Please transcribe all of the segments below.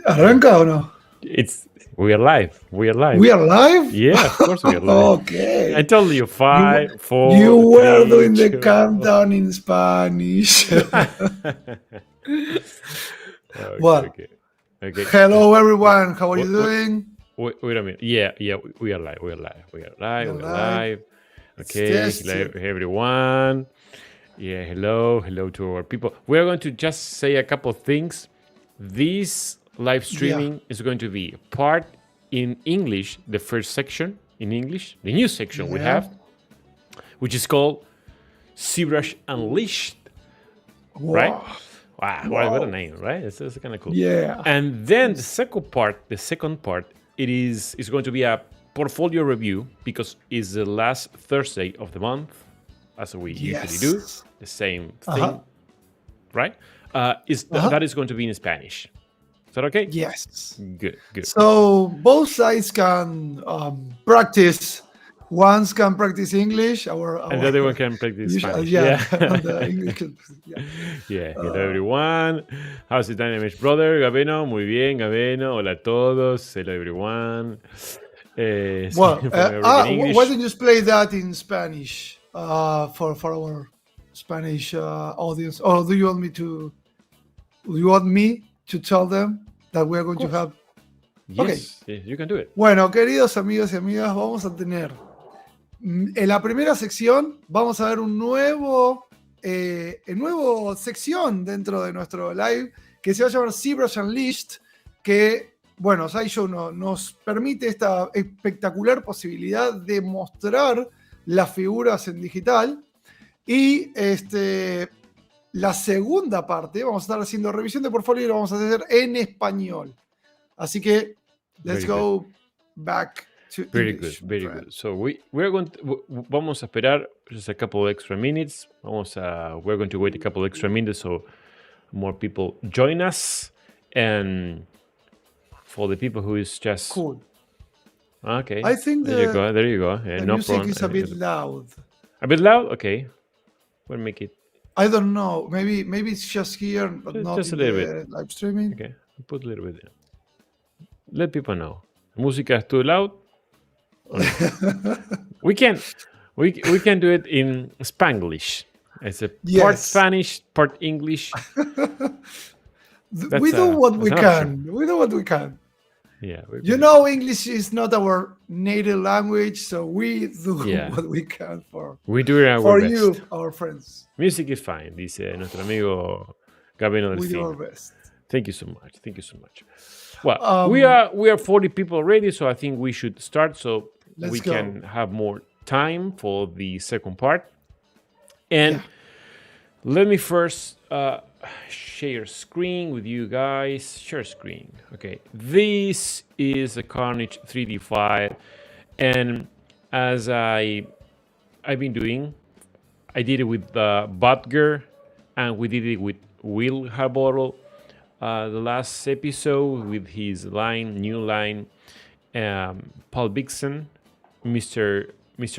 ¿Arranca o no? We are live. We are live. We are live? Yeah, of course we are live. Okay. I told you 5, 4. You were 3, doing the 2. countdown in Spanish. Well, okay. Hello everyone. How are you doing? Wait a minute. Yeah, we are live. We are live. Okay, hello everyone. Yeah, hello to our people. We are going to just say a couple of things. This live streaming is going to be part in English, the first section in English, the new section we have, which is called ZBRUSH Unleashed. Wow. Right? Wow, what a name, right? It's kind of cool. Yeah. And then the second part, it is going to be a portfolio review because it's the last Thursday of the month, as we usually do, the same thing, right? That is going to be in Spanish. Is that okay? Yes. Good. So both sides can practice. One can practice English, and the other one can practice Spanish. The English Hello everyone. How's it, Dynamic brother? Gabeno, muy bien, Gabeno. Hola a todos. Hello everyone. Why don't you just play that in Spanish for our Spanish audience? Or do you want me to tell them that we're going to have? Yes, you can do it. Bueno, queridos amigos y amigas, vamos a tener en la primera sección, vamos a ver un nuevo sección dentro de nuestro live que se va a llamar ZBRUSH Unleashed, que, bueno, Sideshow nos permite esta espectacular posibilidad de mostrar las figuras en digital. Y la segunda parte, vamos a estar haciendo revisión de portfolio y lo vamos a hacer en español. Así que, let's go back to English. Very good. So we're going to, vamos a esperar just a couple extra minutes. We're going to wait a couple extra minutes so more people join us. And for the people who is just cool. Okay. I think there you go. The music is a bit loud. A bit loud? Okay. We'll make it. I don't know. Maybe it's just here, but not just in a little the bit. Live streaming. Okay. Put a little bit there. Let people know. Música is too loud. we can do it in Spanglish. It's a part Spanish, part English. We do what we can. We do what we can. Yeah. English is not our native language, so we do what we can for best. You, our friends. Music is fine, dice nuestro amigo Gabeno del We do Fin. our best. Thank you so much. Well, we are 40 people already, so I think we should start so we can have more time for the second part. And let me first share screen with you guys. Share screen. Okay, this is a Carnage 3D file, and as I've been doing, I did it with Butger, and we did it with Will Harbottle. The last episode with his new line, Paul Bixson, Mr.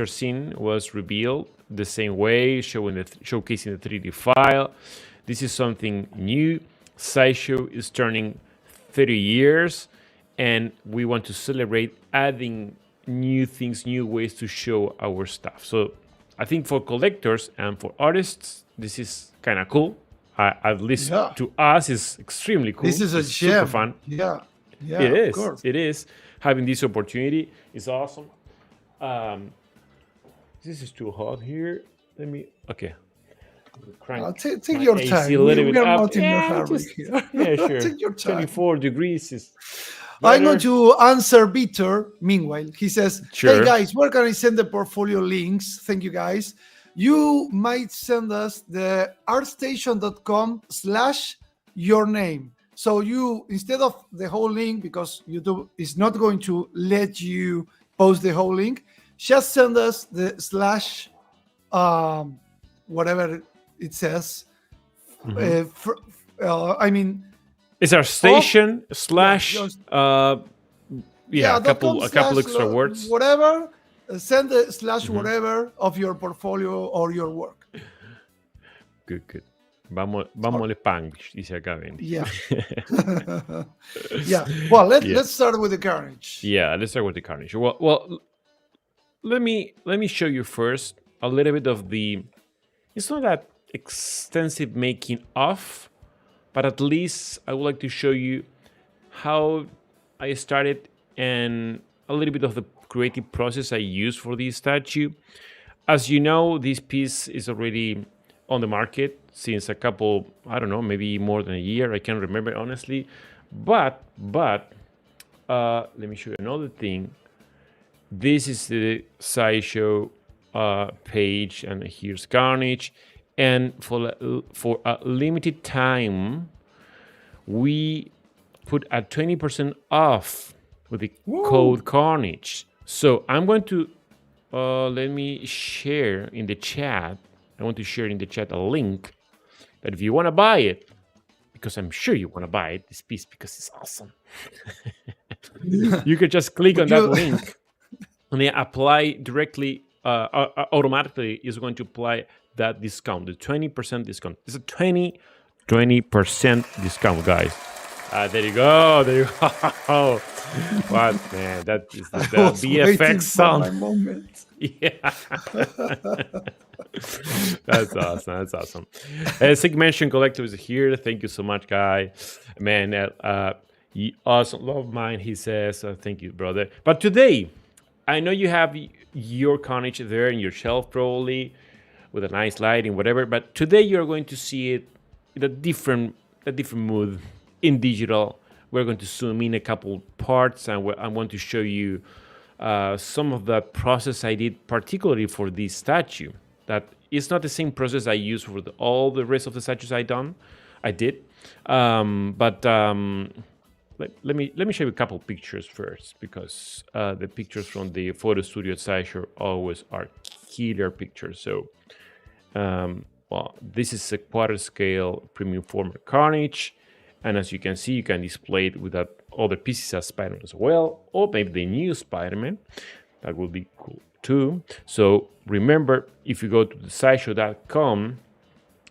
Sin was revealed the same way, showcasing the 3D file. This is something new. Sideshow is turning 30 years, and we want to celebrate adding new things, new ways to show our stuff. So I think for collectors and for artists, this is kind of cool. At least to us, is extremely cool. This is a gem. Super fun. Yeah, it is. Of course. It is. Having this opportunity is awesome. This is too hot here. Let me. Okay. Take your time. We are not in a hurry here. Yeah, sure. Take your time. 24 degrees is. I'm going to answer Peter. Meanwhile, he says, "Hey guys, where can I send the portfolio links? Thank you guys. You might send us the artstation.com/your name. So you, instead of the whole link, because YouTube is not going to let you post the whole link, just send us the / whatever it says. It's our station / a couple extra words. Whatever. Send the / whatever of your portfolio or your work. Good. Vamos al Spanglish, dice acá Ben. Yeah. Yeah. Well, let's start with the Carnage. Yeah, let's start with the Carnage. Well, let me show you first a little bit of the. It's not that extensive making of, but at least I would like to show you how I started and a little bit of the creative process I used for this statue. As you know, this piece is already on the market since a couple, I don't know, maybe more than a year. I can't remember honestly. But let me show you another thing. This is the Sideshow page, and here's Carnage. And for a limited time, we put a 20% off with the code Carnage. So I'm going to let me share in the chat. I want to share in the chat a link that if you want to buy it, because I'm sure you want to buy it, this piece, because it's awesome. You could just click on that link and then apply directly, automatically is going to apply that discount, the 20% discount. It's a 20% discount, guys. There you go. What, man? That is the VFX sound. Moment. Yeah. That's awesome. Sideshow Collectibles is here. Thank you so much, guy. Man, you awesome. Love mine, he says. Thank you, brother. But today, I know you have your Carnage there in your shelf, probably, with a nice lighting, whatever. But today, you're going to see it in a different mood in digital. We're going to zoom in a couple parts, and I want to show you some of the process I did, particularly for this statue. That is not the same process I use for all the rest of the statues I did. Let me show you a couple pictures first, because the pictures from the photo studio at Sideshow always are killer pictures. So, well, this is a quarter scale premium format Carnage. And as you can see, you can display it with other pieces as Spider-Man as well, or maybe the new Spider-Man. That would be cool too. So remember, if you go to the sideshow.com,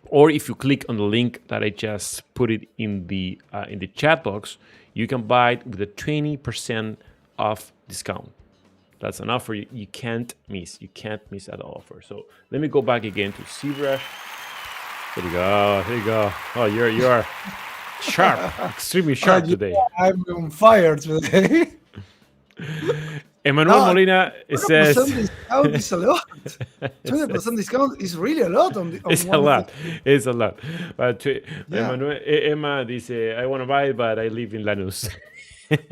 or if you click on the link that I just put it in the chat box, you can buy it with a 20% off discount. That's an offer you can't miss. You can't miss that offer. So let me go back again to ZBRUSH. There you go. Oh, you're sharp, extremely sharp today. I'm on fire today. Emmanuel Molina says, discount is a lot. 20% discount is really a lot. It's a lot. But Emma dice, I want to buy it, but I live in Lanús.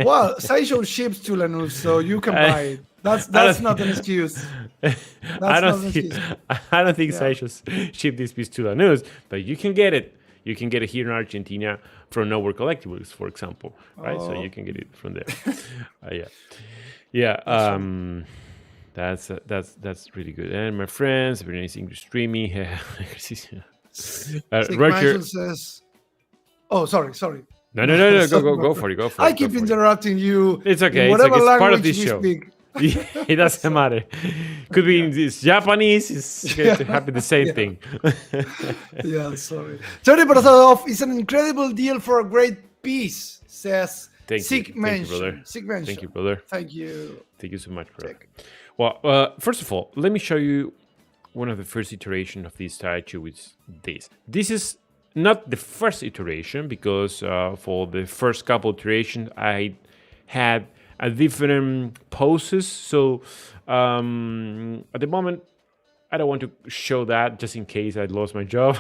Well, Sideshow ships to Lanús, so you can buy it. That's not an excuse. I don't think Sideshow ship this piece to Lanús, but you can get it. You can get it here in Argentina from Nowhere Collectibles, for example, right? So you can get it from there. That's really good. And my friends, very nice English streaming. Roger says, "Oh, sorry." No. Go for it. I keep interrupting you. It's okay. It's part of this show. It doesn't matter. Could be in this Japanese. It's going to happen the same thing. Yeah, sorry. 20% off is an incredible deal for a great piece, says Sig Mention. Thank you, brother. Thank you. Thank you so much, brother. Well, first of all, let me show you one of the first iterations of this statue with this. This is not the first iteration, because for the first couple iterations, I had different poses. So at the moment, I don't want to show that just in case I lost my job.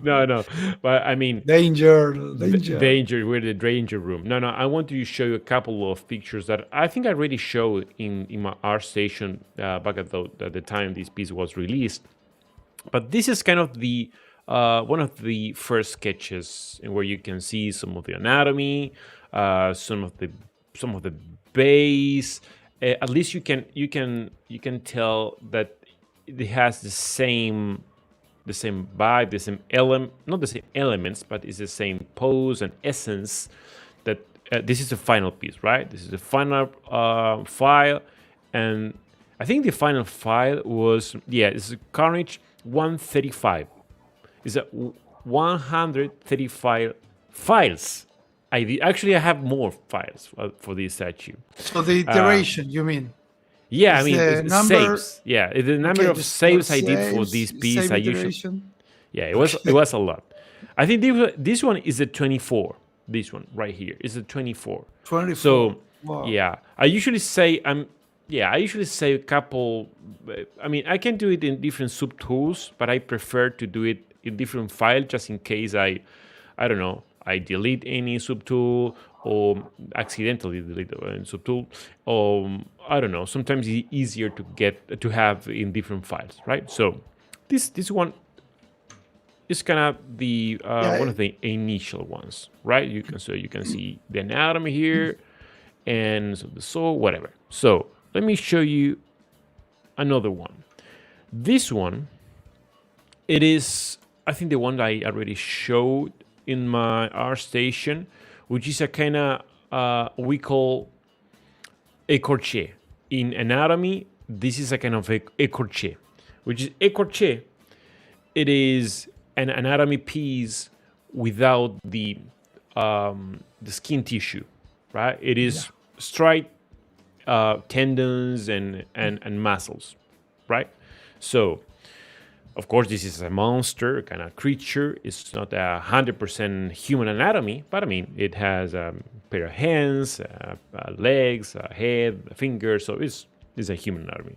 No. But I mean, danger. We're the danger room. No. I want to show you a couple of pictures that I think I already showed in my art station back at the time this piece was released. But this is kind of the one of the first sketches where you can see some of the anatomy, some of the base. At least you can tell that it has the same vibe, the same element, not the same elements, but it's the same pose and essence. That this is the final piece, right? This is the final file, and I think the final file was this is Carnage 135. It's a 135 files. Actually, I have more files for this statue. So the iteration, you mean? Yeah, I mean, it's saves. Yeah, the number of saves I did for this piece, I usually. Yeah, it was a lot. I think this one is a 24. This one right here is a 24. 24. So wow. Yeah, I usually say a couple. I mean, I can do it in different subtools, but I prefer to do it in different files just in case I don't know, I delete any subtool or accidentally delete a subtool, or I don't know. Sometimes it's easier to have in different files, right? So this one is kind of the one of the initial ones, right? You can see the anatomy here, and so the soul, whatever. So let me show you another one. This one, it is, I think, the one that I already showed in my art station, which is a kind of we call écorché. In anatomy, this is a kind of écorché, which is écorché. It is an anatomy piece without the skin tissue, right? It is straight tendons and muscles, right? So, of course, this is a monster, kind of creature. It's not 100% human anatomy, but I mean, it has a pair of hands, legs, a head, a finger. So it's a human anatomy,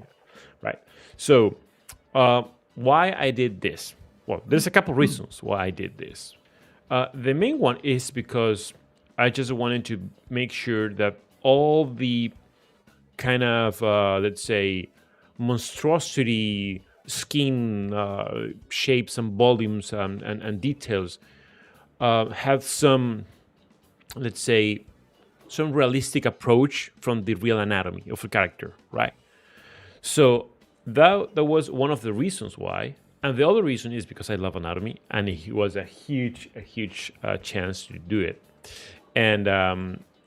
right? So why I did this? Well, there's a couple reasons why I did this. The main one is because I just wanted to make sure that all the kind of, let's say, monstrosity skin shapes and volumes and details have some, let's say, some realistic approach from the real anatomy of a character, right? So that was one of the reasons why. And the other reason is because I love anatomy, and it was a huge chance to do it. And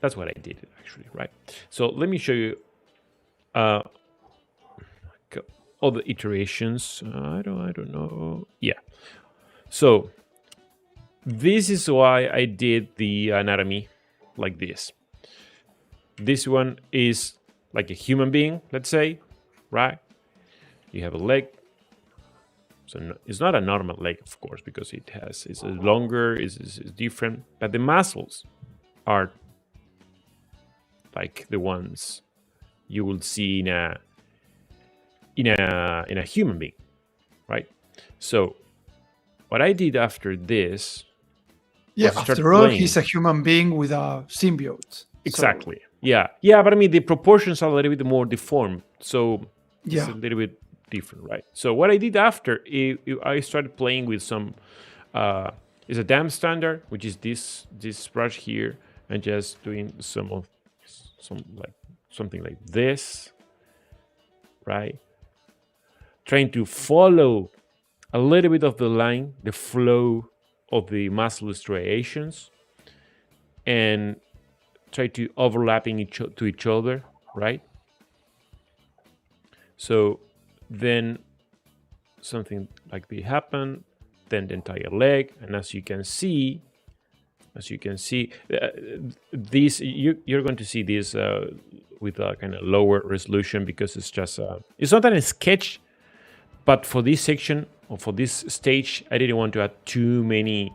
that's what I did, actually, right? So let me show you all the iterations. I don't know. Yeah. So this is why I did the anatomy like this. This one is like a human being, let's say, right? You have a leg. So it's not a normal leg, of course, because it's longer, it's different. But the muscles are like the ones you will see in a human being, right? So what I did after this, after all, he's a human being with a symbiote. Exactly. So. Yeah, but I mean the proportions are a little bit more deformed, so it's a little bit different, right? So what I did after, I started playing with some. Is a dam standard, which is this brush here, and just doing something like this, right? Trying to follow a little bit of the line, the flow of the muscle striations, and try to overlapping to each other, right? So then something like this happened, then the entire leg, and as you can see, this you're going to see this with a kind of lower resolution because it's just it's not a sketch, but for this section or for this stage, I didn't want to add too many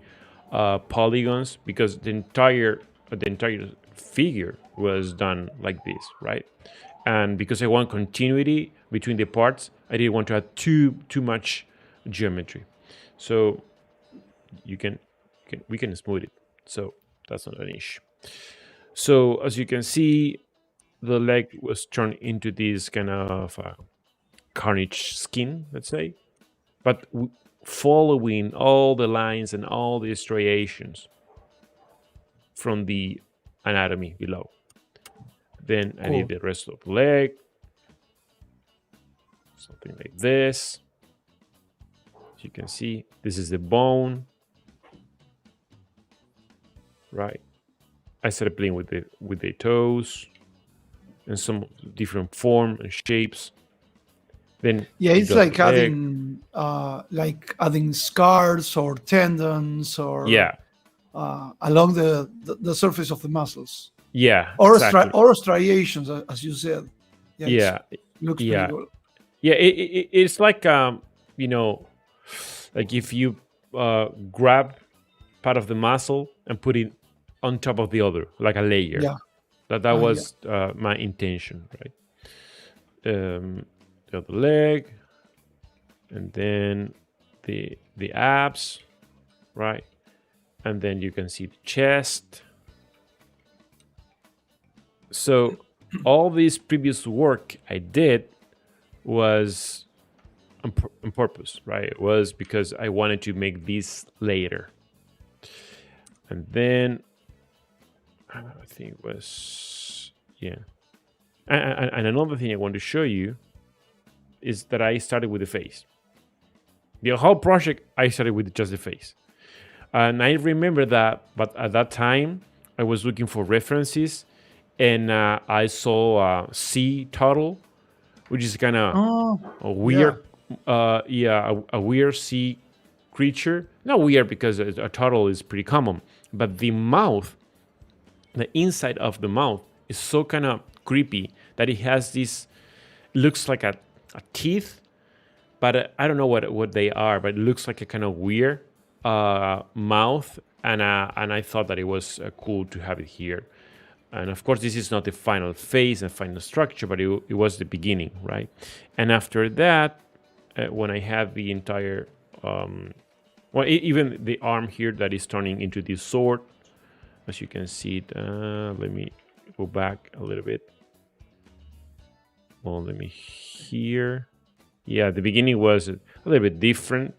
polygons because the entire figure was done like this, right? And because I want continuity between the parts, I didn't want to add too much geometry. So we can smooth it. So that's not an issue. So as you can see, the leg was turned into this kind of Carnage skin, let's say, but following all the lines and all the striations from the anatomy below. Then I need the rest of the leg, something like this. As you can see, this is the bone, right? I started playing with the toes and some different form and shapes. Then Yeah, it it's does like the leg. adding scars or tendons or Yeah, along the surface of the muscles, yeah, or exactly. or striations, as you said. Yeah, Yeah, it looks pretty yeah, cool. yeah. It's like you know, like if you grab part of the muscle and put it on top of the other, like a layer. Yeah, That yeah, was my intention, right? The other leg, and then the abs, right? And then you can see the chest. So all this previous work I did was on purpose, right? It was because I wanted to make this later. And then I think it was, yeah. And another thing I want to show you is that I started with the face. The whole project, I started with just the face. And I remember that, but at that time, I was looking for references, and I saw C turtle, which is kind of a weird, a weird sea creature. Not weird because a turtle is pretty common, but the mouth, the inside of the mouth, is so kind of creepy that it has this, looks like a teeth, but I don't know what they are, but it looks like a kind of weird mouth, and I thought that it was cool to have it here. And of course, this is not the final phase and final structure, but it was the beginning, right? And after that, when I had the entire, even the arm here that is turning into this sword, as you can see it, let me go back a little bit. Well, let me here. Yeah, the beginning was a little bit different,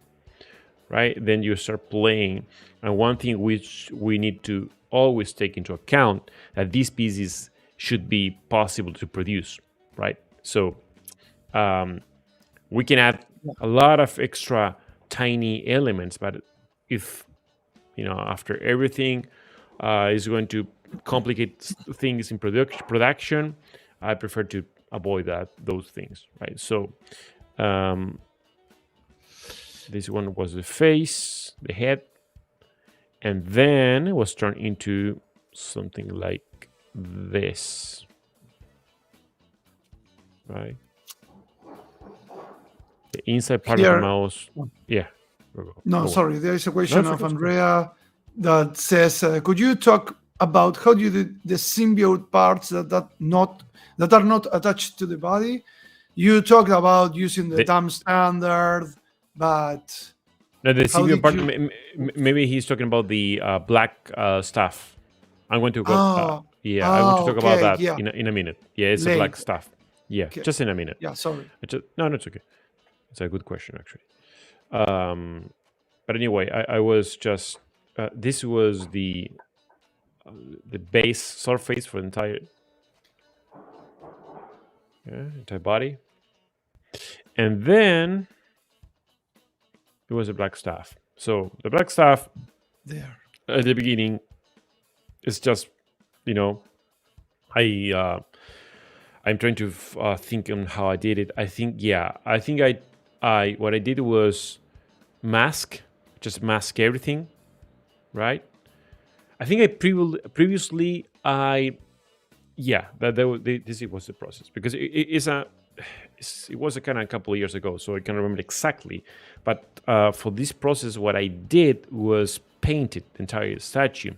right? Then you start playing, and one thing which we need to always take into account that these pieces should be possible to produce, right? So we can add a lot of extra tiny elements, but if after everything is going to complicate things in production, I prefer to avoid those things, right? So this one was the face, the head, and then it was turned into something like this, right? The inside part of the mouse. Yeah. No, sorry. There is a question of Andrea that says, could you talk about how you did the symbiote parts that are not attached to the body? You talked about using the TAM standard, but no, the symbiote part. Maybe he's talking about the black stuff. I'm going to go. I want to talk about that in a minute. Yeah, it's a black stuff. Yeah, just in a minute. Yeah, sorry. No, it's okay. It's a good question, actually. But anyway, I was just this was the base surface for the entire body, and then it was a black staff. So the black staff there at the beginning is just I'm trying to think on how I did it. I think I what I did was mask everything, right? I think I previously this was the process, because it was a kind of a couple of years ago, so I can't remember exactly. But for this process, what I did was painted the entire statue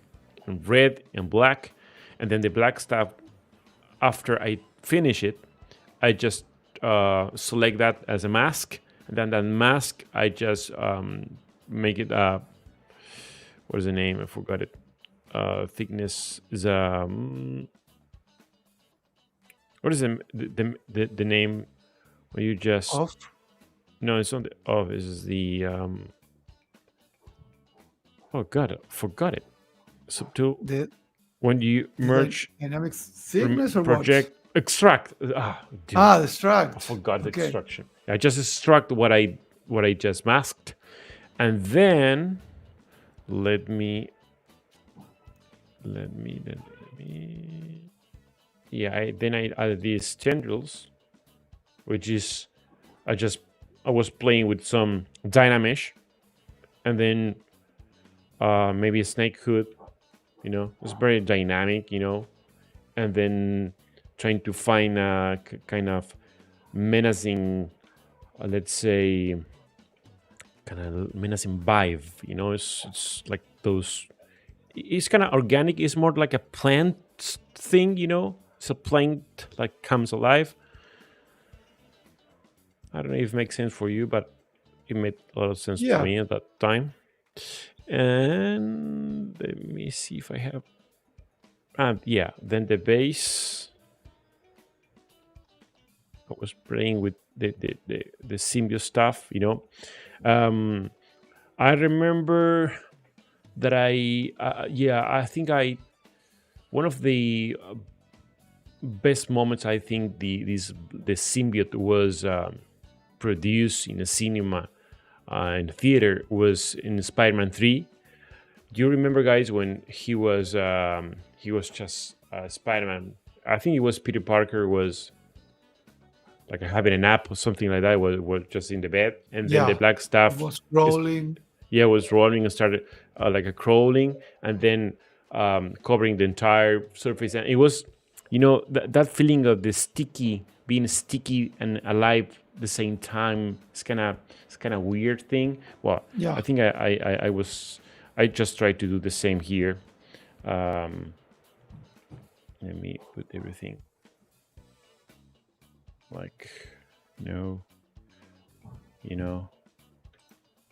in red and black, and then the black stuff. After I finish it, I just select that as a mask, and then that mask I just make it. What is the name? I forgot it. Thickness is what is the name when you just off? No, it's not the off. This is the oh god, I forgot it. Subtool. When you merge dynamic thickness or project what? Extract. Extract. I forgot the extraction. I just extract what I just masked, and then let me. Yeah, then I added these tendrils, which is I was playing with some Dynamesh, and then maybe a snake hood, it's very dynamic, and then trying to find a kind of menacing, let's say, kind of menacing vibe, it's like those, it's kind of organic, it's more like a plant thing, it's a plant like comes alive. I don't know if it makes sense for you, but it made a lot of sense to me at that time. And let me see if I have, then the base, I was playing with the symbiote stuff, I remember that I think one of the best moments, I think the symbiote was produced in a cinema in theater was in Spider-Man 3. Do you remember, guys, when he was just Spider-Man? I think it was Peter Parker was like having a nap or something like that, was just in the bed, and then the black stuff was rolling. Was rolling and started like a crawling, and then covering the entire surface, and it was, that feeling of the being sticky and alive at the same time. It's kind of weird thing. Well, I think I just tried to do the same here. Let me put everything like,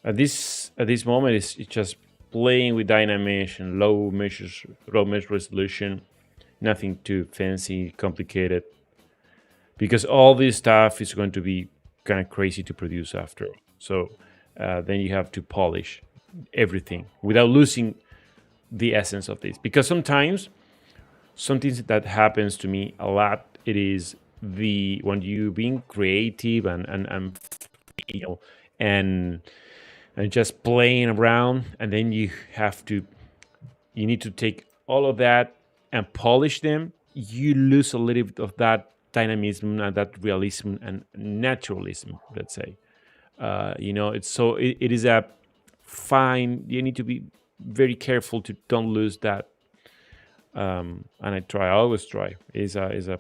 at this moment it's just playing with Dynamesh and low mesh resolution, nothing too fancy, complicated, because all this stuff is going to be kind of crazy to produce after. So then you have to polish everything without losing the essence of this, because sometimes something that happens to me a lot, it is when you being creative and just playing around, and then you need to take all of that and polish them, you lose a little bit of that dynamism and that realism and naturalism, let's say. It is a fine, you need to be very careful to don't lose that. And I always try. Is a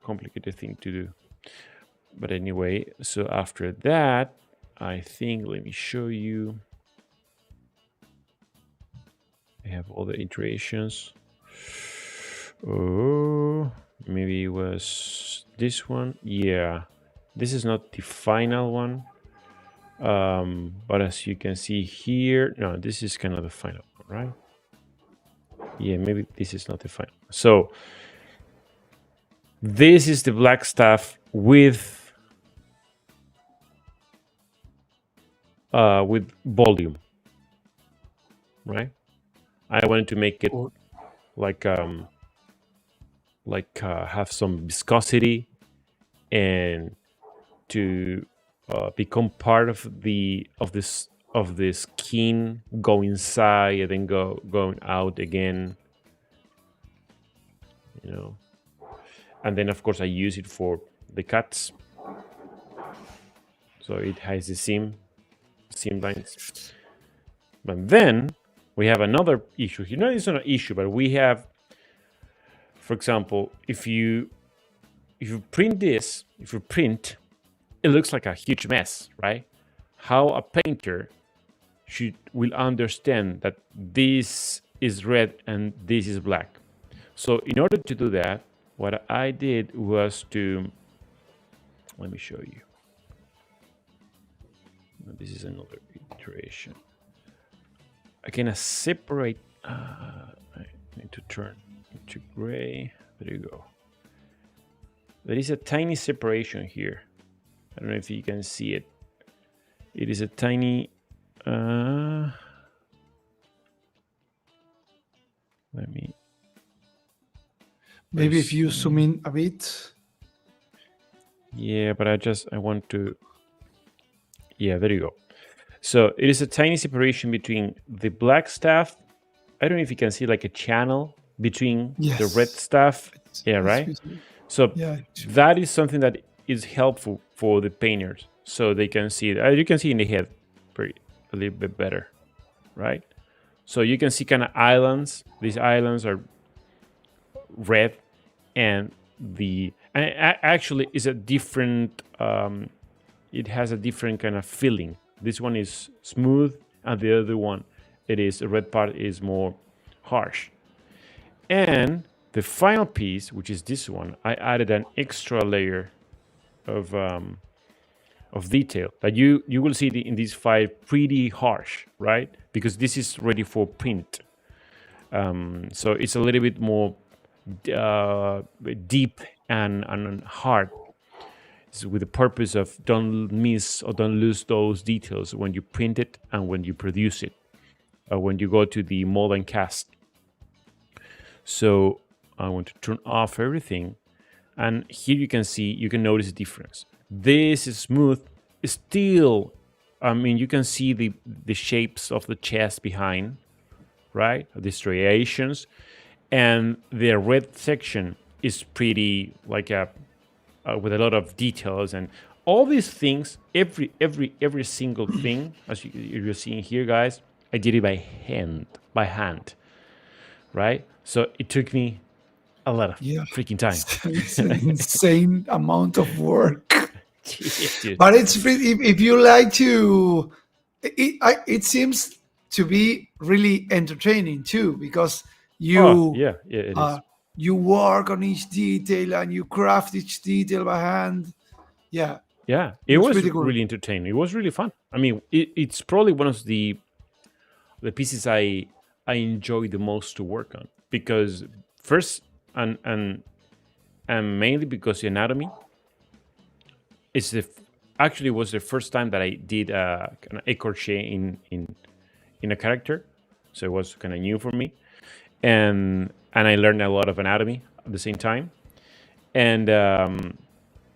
complicated thing to do. But anyway, so after that, I think, let me show you. I have all the iterations. Oh, maybe it was this one. Yeah, this is not the final one. But as you can see here, no, this is kind of the final one, right? Yeah, maybe this is not the final. So this is the black stuff with volume, right? I wanted to make it like have some viscosity and to become part of the skin, go inside and then going out again, and then of course I use it for the cuts, so it has the seam lines. But then we have another issue here. No, it's not an issue, but we have, for example, if you print this, it looks like a huge mess, right? How a painter will understand that this is red and this is black. So in order to do that, what I did was to, let me show you. This is another iteration. I can separate. I need to turn to gray. There you go. There is a tiny separation here. I don't know if you can see it. It is a tiny. Let me. Maybe if you zoom in a bit. Yeah, but I want to. Yeah, there you go. So it is a tiny separation between the black stuff. I don't know if you can see like a channel between the red stuff. Yeah, right? So that is something that is helpful for the painters. so they can see it. You can see in the head a little bit better, right? So you can see kind of islands. These islands are red, and actually is a different. It has a different kind of feeling. This one is smooth, and the other one, the red part is more harsh. And the final piece, which is this one, I added an extra layer of detail that you will see in this file pretty harsh, right? Because this is ready for print. So it's a little bit more deep and hard. It's with the purpose of don't miss or don't lose those details when you print it and when you produce it, or when you go to the mold and cast. So I want to turn off everything, and here you can notice the difference. This is smooth. Still, I mean, you can see the shapes of the chest behind, right? The striations, and the red section is pretty like with a lot of details and all these things. Every single thing, as you're seeing here, guys, I did it by hand, right? So it took me a lot of freaking time. It's an insane amount of work. But it's if you like to, it seems to be really entertaining too, because you it is. You work on each detail and you craft each detail by hand. Yeah, it was really entertaining. It was really fun. I mean, it's probably one of the pieces I enjoy the most to work on, because first and mainly because the anatomy. It's actually was the first time that I did a kind of crochet in a character, so it was kind of new for me, and I learned a lot of anatomy at the same time, and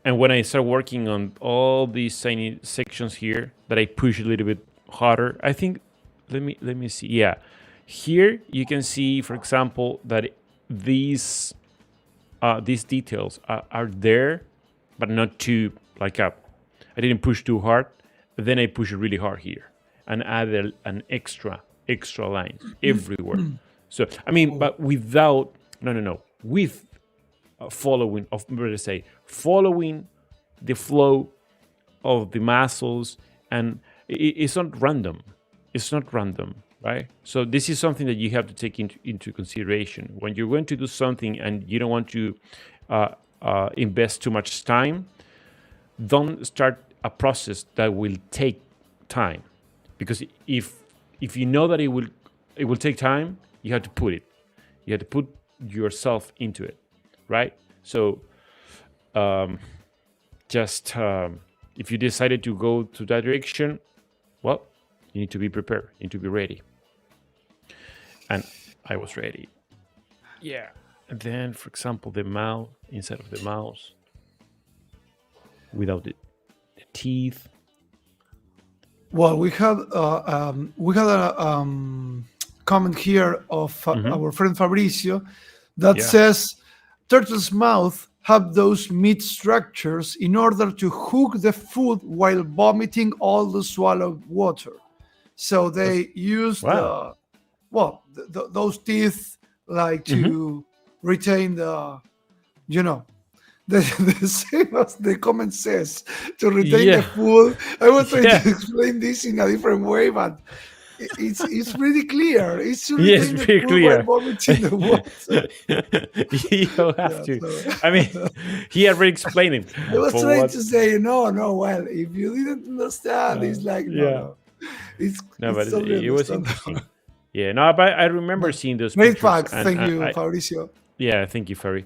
when I started working on all these tiny sections here that I push a little bit harder, I think let me see. Yeah, here you can see, for example, that these details are there, but not too I didn't push too hard. Then I pushed really hard here and added an extra lines everywhere. So I mean, but without with following the flow of the muscles, and it's not random. It's not random, right? So this is something that you have to take into consideration when you're going to do something and you don't want to invest too much time. Don't start a process that will take time, because if you know that it will take time, you have to put it. You have to put yourself into it, right? So if you decided to go to that direction, well, you need to be prepared. You need to be ready. And I was ready. Yeah. And then, for example, the mouth, inside of the mouse, without the teeth. Well, we had a comment here of our friend Fabricio that says turtle's mouth have those meat structures in order to hook the food while vomiting all the swallowed water. So they use those teeth like to retain the same as the comment says, to retain the food. I was trying to explain this in a different way, but it's pretty clear. It's to retain the pretty food clear. while vomiting the water. You don't have to. I mean, he already explained it. I was trying to say, well, if you didn't understand, it's like, no. But it was interesting. Yeah, no, but I remember seeing those Great pictures. fact. Thank you, Fabricio. Yeah, thank you, Fari.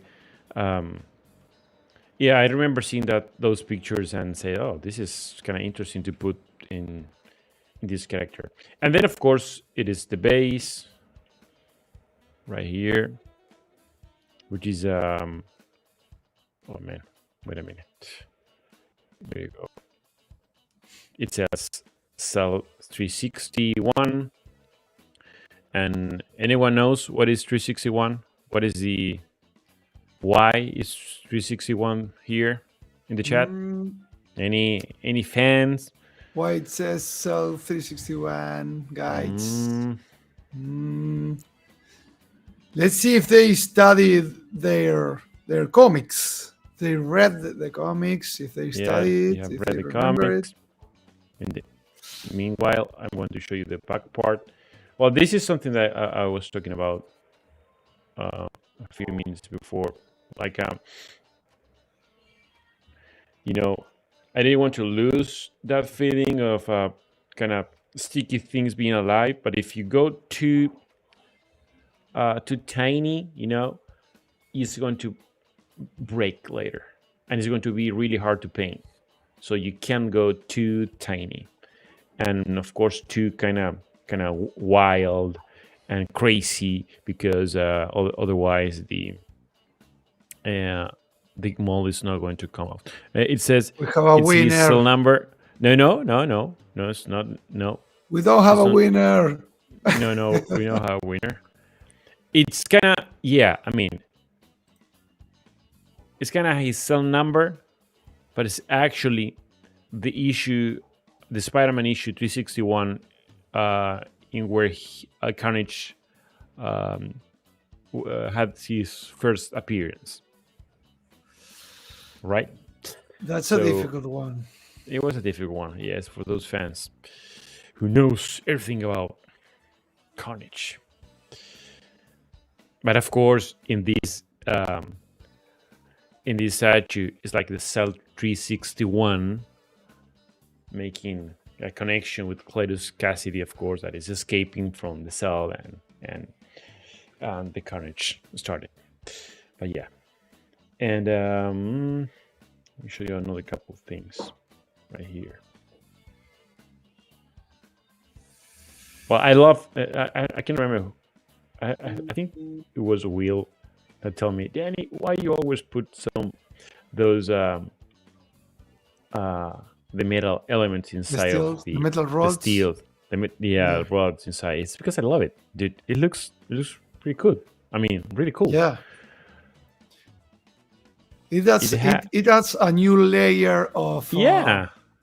Yeah, I remember seeing those pictures and say, oh, this is kind of interesting to put in this character. And then, of course, it is the base right here, which is, oh man, wait a minute. There you go. It says cell 361. And anyone knows what is 361? What is why is 361 here in the chat? Any fans? Why it says Cell 361 guides? Let's see if they studied their comics. They read the comics. If they studied, you have if read they the remember comics. Meanwhile, I'm going to show you the back part. Well, this is something that I was talking about a few minutes before. Like, you know, I didn't want to lose that feeling of kind of sticky things being alive. But if you go too tiny, it's going to break later, and it's going to be really hard to paint. So you can't go too tiny, and of course too kind of wild and crazy, because otherwise the mold is not going to come out. It says we have a winner. Cell number. No, it's not. No, we don't have a winner. No, we don't have a winner. It's kind of, I mean, it's kind of his cell number, but it's actually the issue, the Spider-Man issue 361, in where Carnage had his first appearance. Right? That's a difficult one. It was a difficult one, yes, for those fans who knows everything about Carnage. But of course, in this statue, it's like the Cell 361 making a connection with Cletus Cassidy, of course, that is escaping from the cell, and the Carnage started. But yeah, and let me show you another couple of things right here. Well, I love. I can remember. I think it was Will that told me, Danny, why you always put those the metal elements inside of the metal rods, the steel, rods inside. It's because I love it, dude. It looks pretty cool. I mean, really cool. Yeah. It adds a new layer of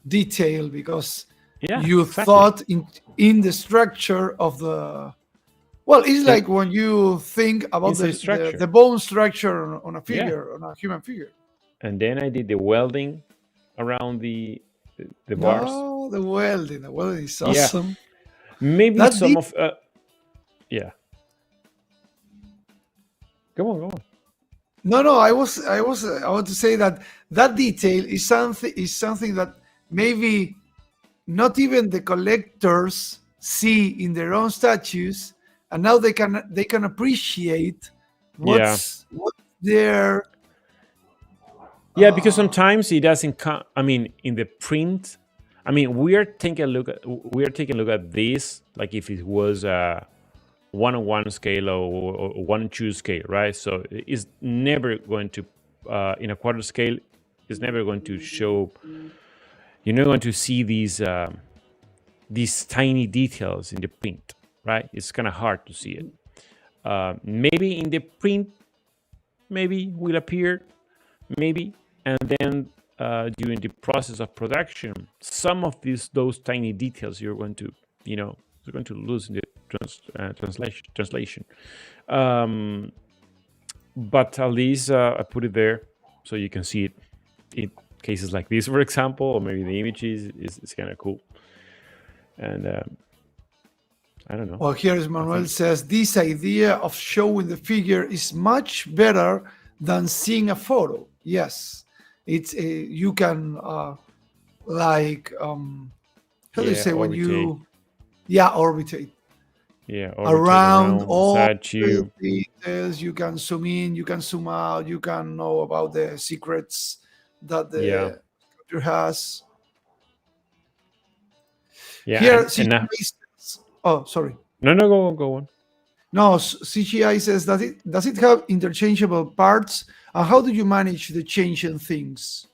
detail, because you thought in the structure of the. Well, it's like when you think about the bone structure on a figure, on a human figure. And then I did the welding around the bars. Oh, the welding is awesome. Yeah. Maybe Go on. No, I was about to say that detail is something that maybe not even the collectors see in their own statues, and now they can appreciate what's there. Yeah, because sometimes it doesn't come. I mean, in the print, I mean, we are taking a look at this like if it was a 1:1 scale or 1:2 scale, right? So it's never going to, in a quarter scale, it's never going to show. You're not going to see these tiny details in the print, right? It's kind of hard to see it. Maybe in the print, maybe will appear, maybe, and then during the process of production, some of those tiny details you're going to, you're going to lose in the translation. But at least I put it there so you can see it in cases like this, for example, or maybe the images is kind of cool. And I don't know. Well, here is Manuel says this idea of showing the figure is much better than seeing a photo. Yes, it's you can how do you say when you orbitate? Yeah, around all statue. the details. You can zoom in, you can zoom out, you can know about the secrets that the sculpture has. Yeah. Here, CGI says, sorry. No, go on. No, CGI says does it have interchangeable parts? And how do you manage the changing things?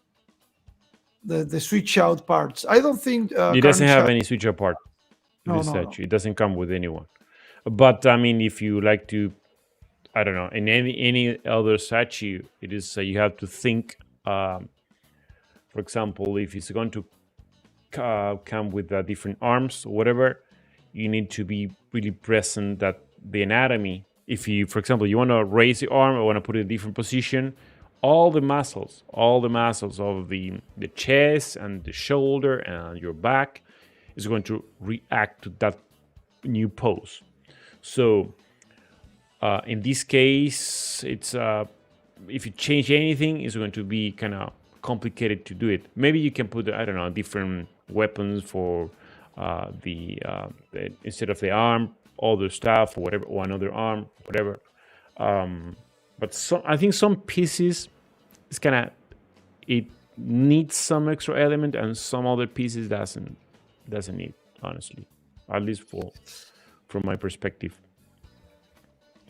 The switch out parts. I don't think it doesn't have any switch out part. No. It doesn't come with anyone. But I mean, if you like to, I don't know, in any other statue, it is you have to think For example, if it's going to come with different arms or whatever, you need to be really present that the anatomy. If you, for example, you want to raise the arm or want to put it in a different position, all the muscles of the chest and the shoulder and your back is going to react to that new pose. So in this case, it's if you change anything, it's going to be kind of complicated to do it. Maybe you can put, I don't know, different weapons for the instead of the arm, other stuff or whatever, or another arm, whatever. But I think some pieces, it's kind of, it needs some extra element, and some other pieces doesn't need, honestly, at least from my perspective.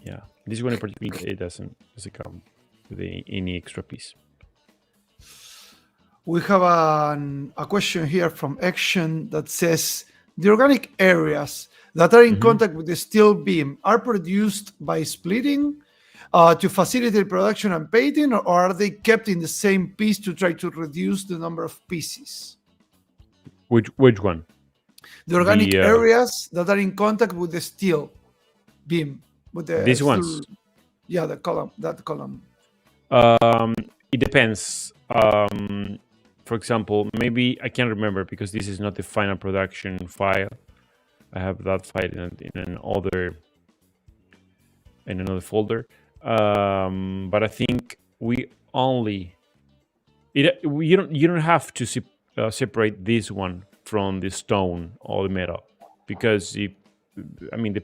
Yeah, this one in particular, it doesn't come with any extra piece. We have a question here from Action that says, the organic areas that are in contact with the steel beam are produced by splitting to facilitate production and painting, or are they kept in the same piece to try to reduce the number of pieces? Which one? The organic areas that are in contact with the steel beam. With the these ones? Yeah, that column. It depends. For example, maybe I can't remember because this is not the final production file. I have that file in another folder. But I think you don't have to separate this one from the stone or the metal, because the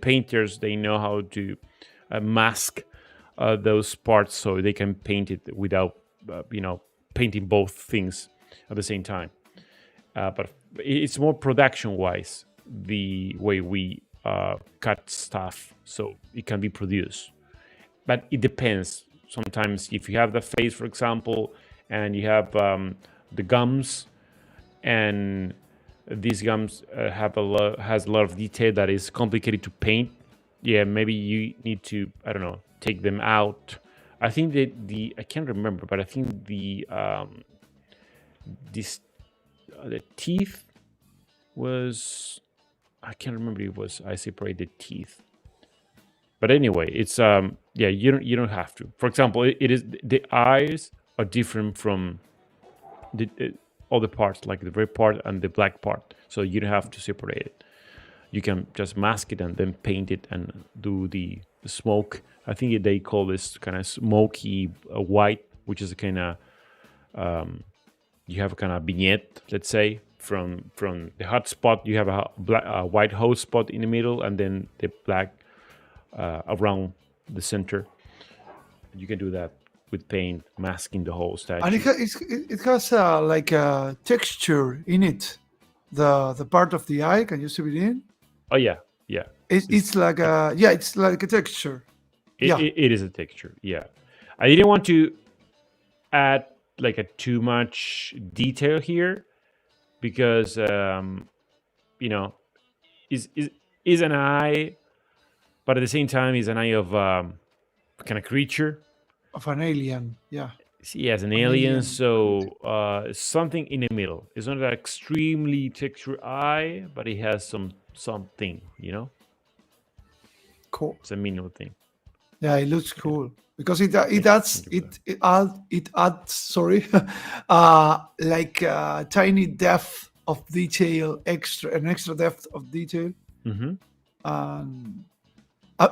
painters, they know how to mask those parts so they can paint it without painting both things at the same time. But it's more production-wise the way we cut stuff so it can be produced. But it depends. Sometimes if you have the face, for example, and you have the gums, and these gums has a lot of detail that is complicated to paint. Yeah, maybe you need to, I don't know, take them out. I think that I can't remember, but I think the teeth was, I can't remember. I separated teeth. But anyway, it's you don't have to. For example, it is the eyes are different from the other parts, like the red part and the black part. So you don't have to separate it. You can just mask it and then paint it and do the smoke. I think they call this kind of smoky white, which is a kind of you have a kind of vignette, let's say, from the hot spot. You have a white hot spot in the middle, and then the black around the center. You can do that with paint, masking the whole statue. And it has like a texture in it. The part of the eye, can you zoom it in? Oh yeah. It's like a texture. It is a texture. Yeah, I didn't want to add like too much detail here because is an eye, but at the same time is an eye of kind of creature. Of an alien, yeah. See, as an alien, so something in the middle. It's not an extremely textured eye, but it has something, Cool. It's a minimal thing. Yeah, it looks cool because it adds like a tiny depth of detail, an extra depth of detail.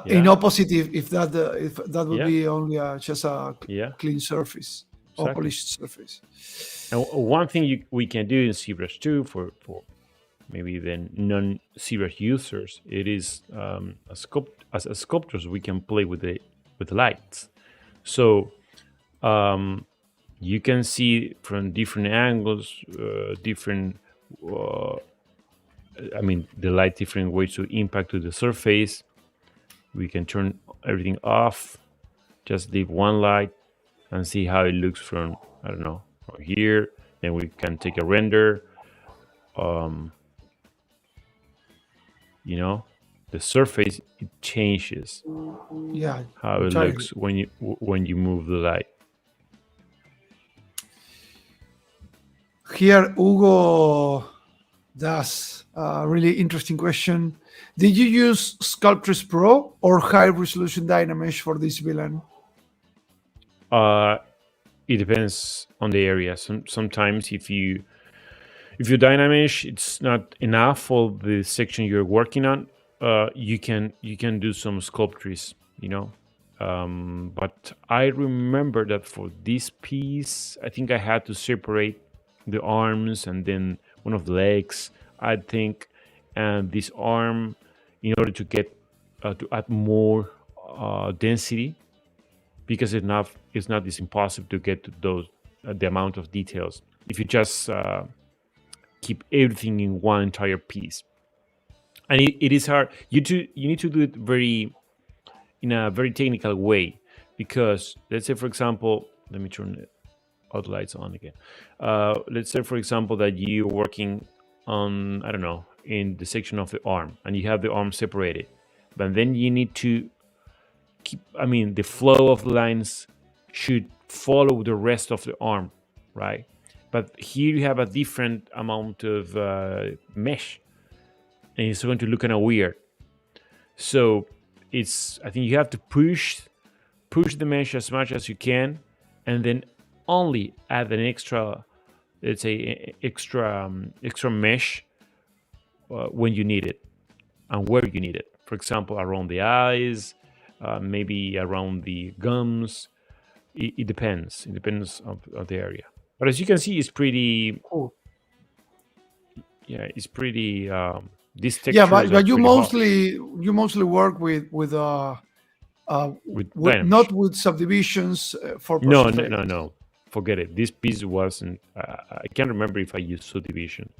In opposite, if that would be only just a clean surface or polished surface. And one thing we can do in ZBrush too for maybe the non-ZBrush users, it is as sculptors we can play with the lights. So you can see from different angles, the light different ways to impact to the surface. We can turn everything off, just leave one light and see how it looks from, I don't know, from here. Then we can take a render. The surface, it changes. Yeah. How it looks when you move the light. Here, Hugo does a really interesting question. Did you use Sculptress Pro or high resolution Dynamesh for this villain? It depends on the area. Sometimes if you Dynamesh, it's not enough for the section you're working on. You can do some sculptures, but I remember that for this piece, I think I had to separate the arms and then one of the legs, I think, and this arm in order to get to add more density, because it's not impossible to get to those the amount of details if you just keep everything in one entire piece. And it is hard. You need to do it in a very technical way, because let's say, for example, let me turn all the lights on again. Let's say, for example, that you're working on, I don't know, in the section of the arm, and you have the arm separated, but then you need to keep, the flow of the lines should follow the rest of the arm, right? But here you have a different amount of mesh, and it's going to look kind of weird. So I think you have to push the mesh as much as you can, and then only add an extra, let's say, extra mesh when you need it and where you need it. For example, around the eyes, maybe around the gums. It depends. It depends on the area. But as you can see, it's pretty. Cool. Yeah, it's pretty. This texture. Yeah, but you mostly work with not with subdivisions for. No. Forget it. This piece wasn't. I can't remember if I used subdivision.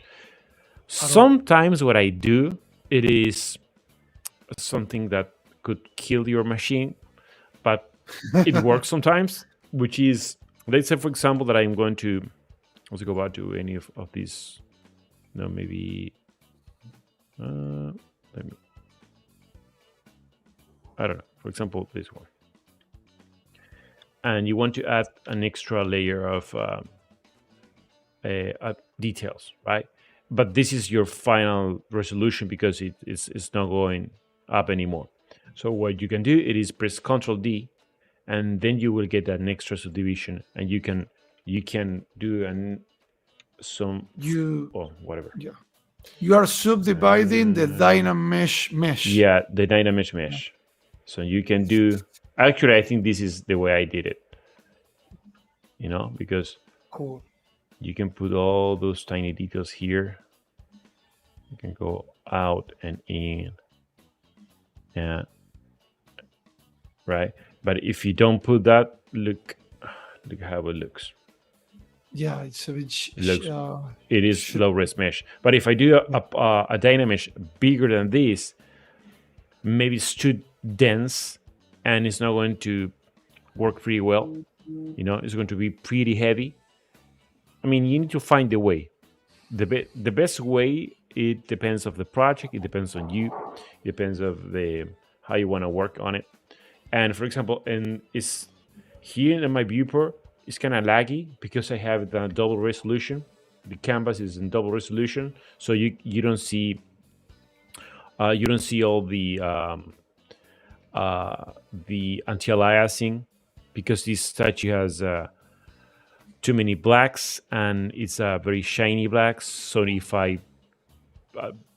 Sometimes what I do, it is something that could kill your machine, but it works sometimes. Which is, let's say, for example, that I'm going to. Let's go back to any of these. No, maybe. I don't know. For example, this one. And you want to add an extra layer of details, right? But this is your final resolution because it's not going up anymore. So what you can do, it is press Ctrl D, and then you will get an extra subdivision, and you can do whatever. Yeah. You are subdividing the Dynamesh mesh. Yeah, the Dynamesh mesh. So you can do. Actually, I think this is the way I did it. Because cool. You can put all those tiny details here. You can go out and in. Yeah. Right. But if you don't put that, look how it looks. Yeah, it's a bit. It is low res mesh. But if I do a Dynamesh bigger than this, maybe it's too dense, and it's not going to work pretty well. It's going to be pretty heavy. You need to find the way. The best way. It depends of the project. It depends on you. It depends of how you want to work on it. And for example, it's here in my viewport. It's kind of laggy because I have the double resolution. The canvas is in double resolution, so you don't see all the anti-aliasing, because this statue has too many blacks, and it's a very shiny black. So if I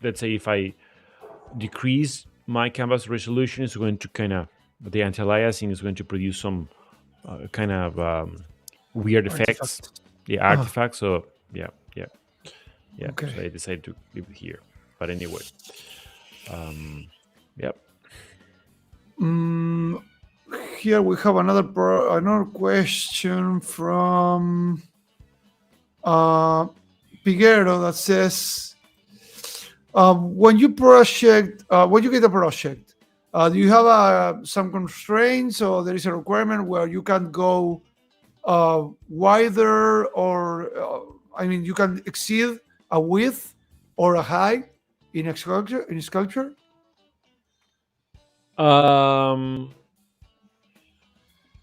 let's say if I decrease my canvas resolution, it's going to the anti-aliasing is going to produce some kind of weird effects, the artifacts. So yeah. Okay. So I decided to leave it here. But anyway, yep. Here we have another question from Piguero that says, when you get a project, do you have some constraints, or there is a requirement where you can go wider, or you can exceed a width or a height in a sculpture?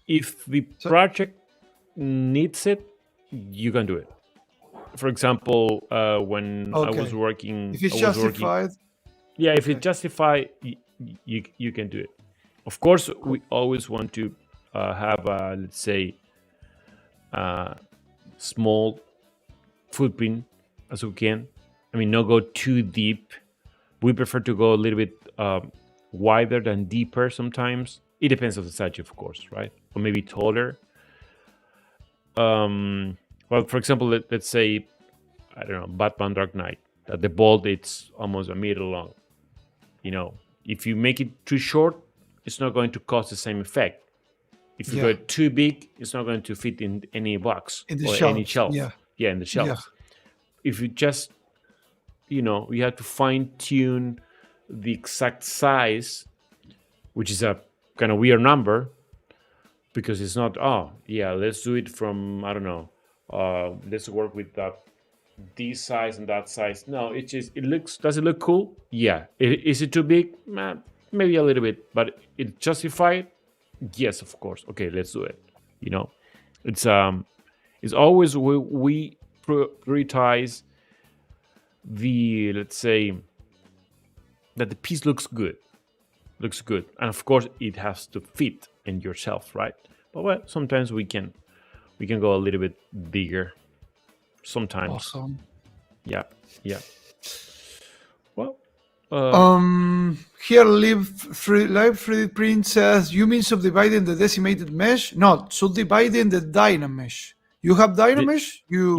If the project needs it, you can do it. for example, when I was working, if it's justified, if it's justified, you can do it. Of course, we always want to have let's say small footprint as we can. I mean, not go too deep. We prefer to go a little bit wider than deeper sometimes. It depends on the statue, of course, right? Or maybe taller. Well, for example, let's say, I don't know, Batman Dark Knight. That the bolt, it's almost a meter long. You know, if you make it too short, it's not going to cause the same effect. If you go too big, it's not going to fit in any box any shelf. Yeah, in the shelf. Yeah. If you just, you know, you have to fine tune the exact size, which is a kind of weird number, because it's not, let's do it from, I don't know, let's work with this size and that size. No, it looks, does it look cool? Yeah. Is it too big? Maybe a little bit, but it justified? Yes, of course. Okay, let's do it. You know, it's always we prioritize the, let's say, that the piece looks good, and of course it has to fit in yourself, right? But well, sometimes we can go a little bit bigger. Sometimes. Awesome. Yeah. Well. Here live 3D print says, you mean subdividing the decimated mesh? No, subdividing the dynamesh. You have dynamesh. You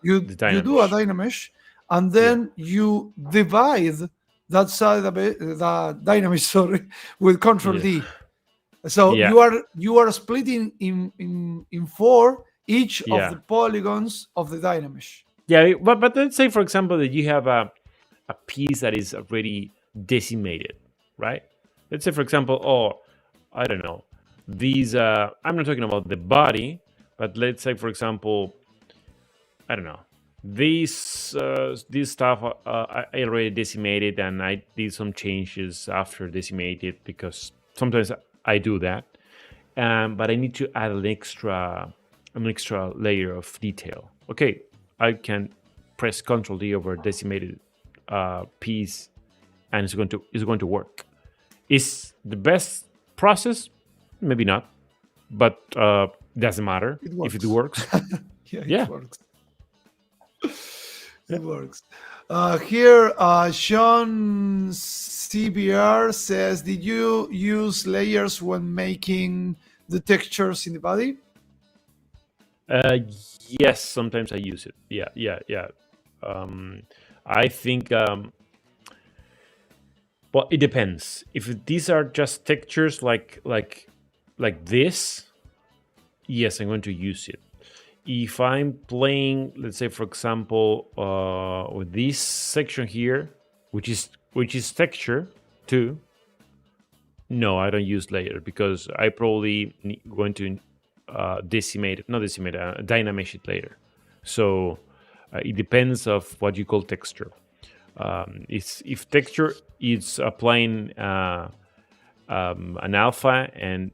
do a dynamesh, and then you divide that side of it, the dynamesh, with Control D. So you are splitting in four each of the polygons of the dynamesh. Yeah, but let's say, for example, that you have a piece that is already decimated, right? Let's say, for example, I don't know, these, I'm not talking about the body, but let's say, for example, I don't know, this stuff I already decimated, and I did some changes after decimated, because sometimes I do that, but I need to add an extra layer of detail. Okay, I can press Ctrl D over decimated piece, and it's going to work. Is the best process? Maybe not, but doesn't matter if it works. It works. It works. Here, Sean CBR says, did you use layers when making the textures in the body? Yes, sometimes I use it. Yeah. I think, well, it depends. If these are just textures like this, yes, I'm going to use it. If I'm playing, let's say, for example, with this section here, which is texture too, no, I don't use layer, because I probably going to dynamesh it later. So it depends of what you call texture. If texture is applying an alpha and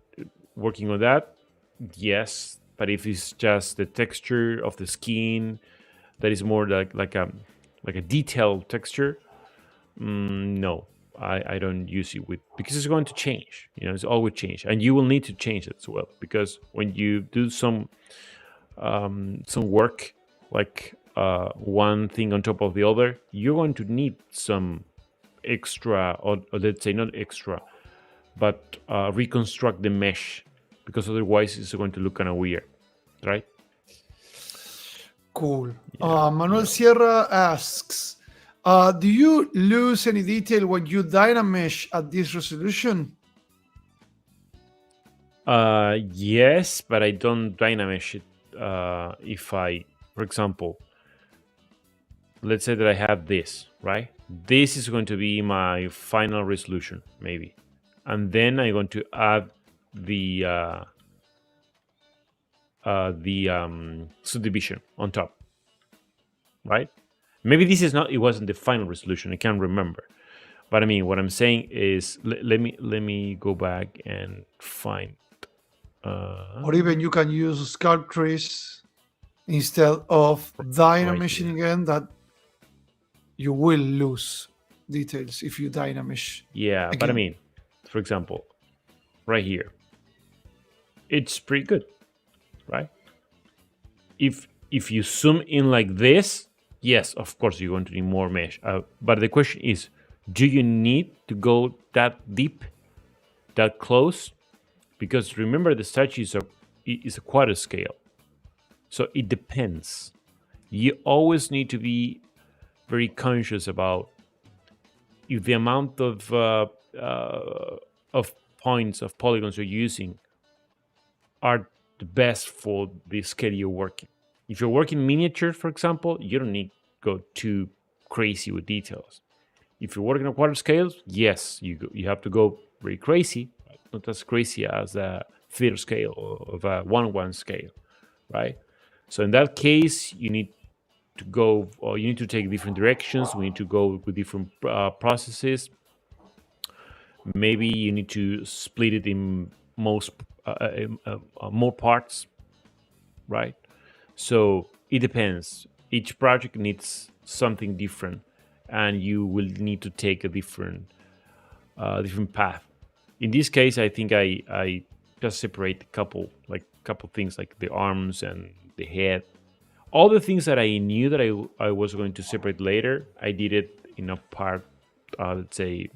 working on that, yes. But if it's just the texture of the skin, that is more like a detailed texture, no, I don't use it because it's going to change. You know, it's always change, and you will need to change it as well, because when you do some work, like one thing on top of the other, you're going to need some extra, or let's say not extra, but reconstruct the mesh, because otherwise it's going to look kind of weird, right? Cool. Manuel Sierra asks, do you lose any detail when you dynamesh at this resolution? Yes, but I don't dynamesh it. If I, for example, let's say that I have this, right? This is going to be my final resolution, maybe. And then I'm going to add the subdivision on top, right? Maybe this is not, it wasn't the final resolution, I can't remember. But I mean, what I'm saying is, let me go back and find. Or even you can use sculptures. instead of dynameshing here. again, that you will lose details if you dynamesh. Yeah, again. but I mean, for example, right here, it's pretty good, right? If you zoom in like this, yes, of course you're going to need more mesh. But the question is, do you need to go that deep, that close? Because remember, the statue is a quarter scale, so it depends. You always need to be very conscious about if the amount of points of polygons you're using are the best for the scale you're working. If you're working miniature, for example, you don't need to go too crazy with details. If you're working on quarter scales, yes, you have to go very crazy, not as crazy as a theater scale or of a 1/1 scale, right? So in that case, you need to go, or you need to take different directions. We need to go with different processes. Maybe you need to split it in more parts, right? So it depends. Each project needs something different, and you will need to take a different path. In this case, I think I just separate a couple things like the arms and the head. All the things that I knew that I was going to separate later, I did it in a part, let's say,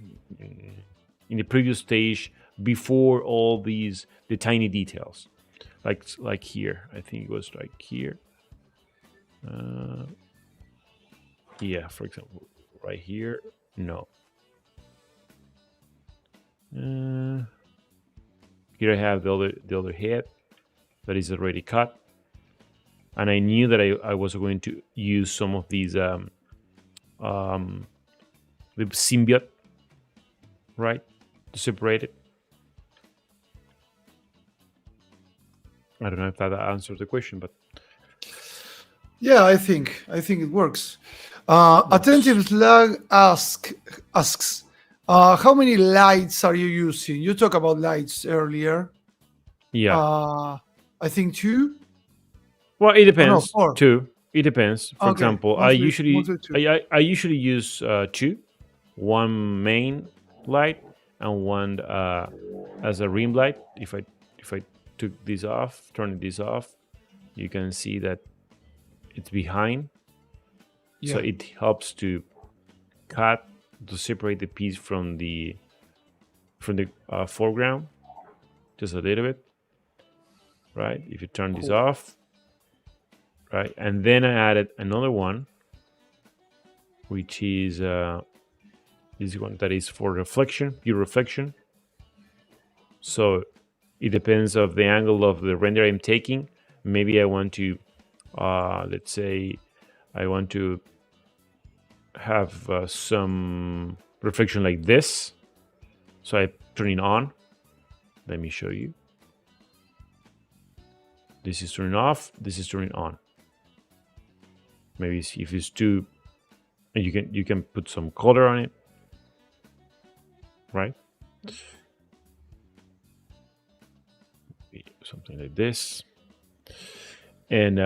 in the previous stage before all the tiny details, like here. I think it was like here. Yeah, for example, right here. No. Here I have the other head that is already cut. And I knew that I was going to use some of these the symbiote, right, to separate it. I don't know if that answers the question, but yeah, I think it works. Attentive Slag asks, how many lights are you using? You talked about lights earlier. Yeah. I think 2. Well, it depends. Oh, no, 4. 2. It depends. For example, I usually use 2, one main light and one as a rim light. If I took this off, turning this off, you can see that it's behind. Yeah. So it helps to separate the piece from the foreground just a little bit, right? If you turn this off, right, and then I added another one, which is this one that is for reflection, pure reflection. So it depends of the angle of the render I'm taking. Maybe I want to, let's say, I want to have some reflection like this. So I turn it on. Let me show you. This is turning off. This is turning on. Maybe if it's too, and you can put some color on it, right? Something like this, and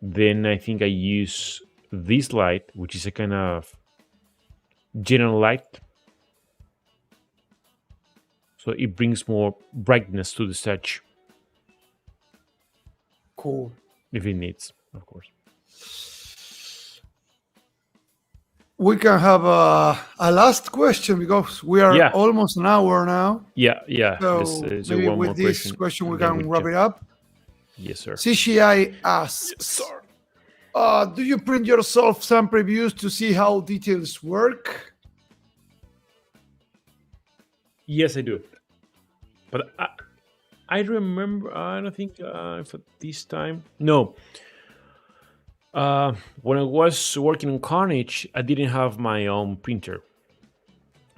then I think I use this light, which is a kind of general light, so it brings more brightness to the statue. Cool. If it needs, of course. We can have a last question because we are almost an hour now. Yeah. So maybe with this question we can wrap it up. Yes, sir. CGI asks, yes, sir. Do you print yourself some previews to see how details work? Yes, I do. But I remember, I don't think for this time. No. When I was working on Carnage, I didn't have my own printer.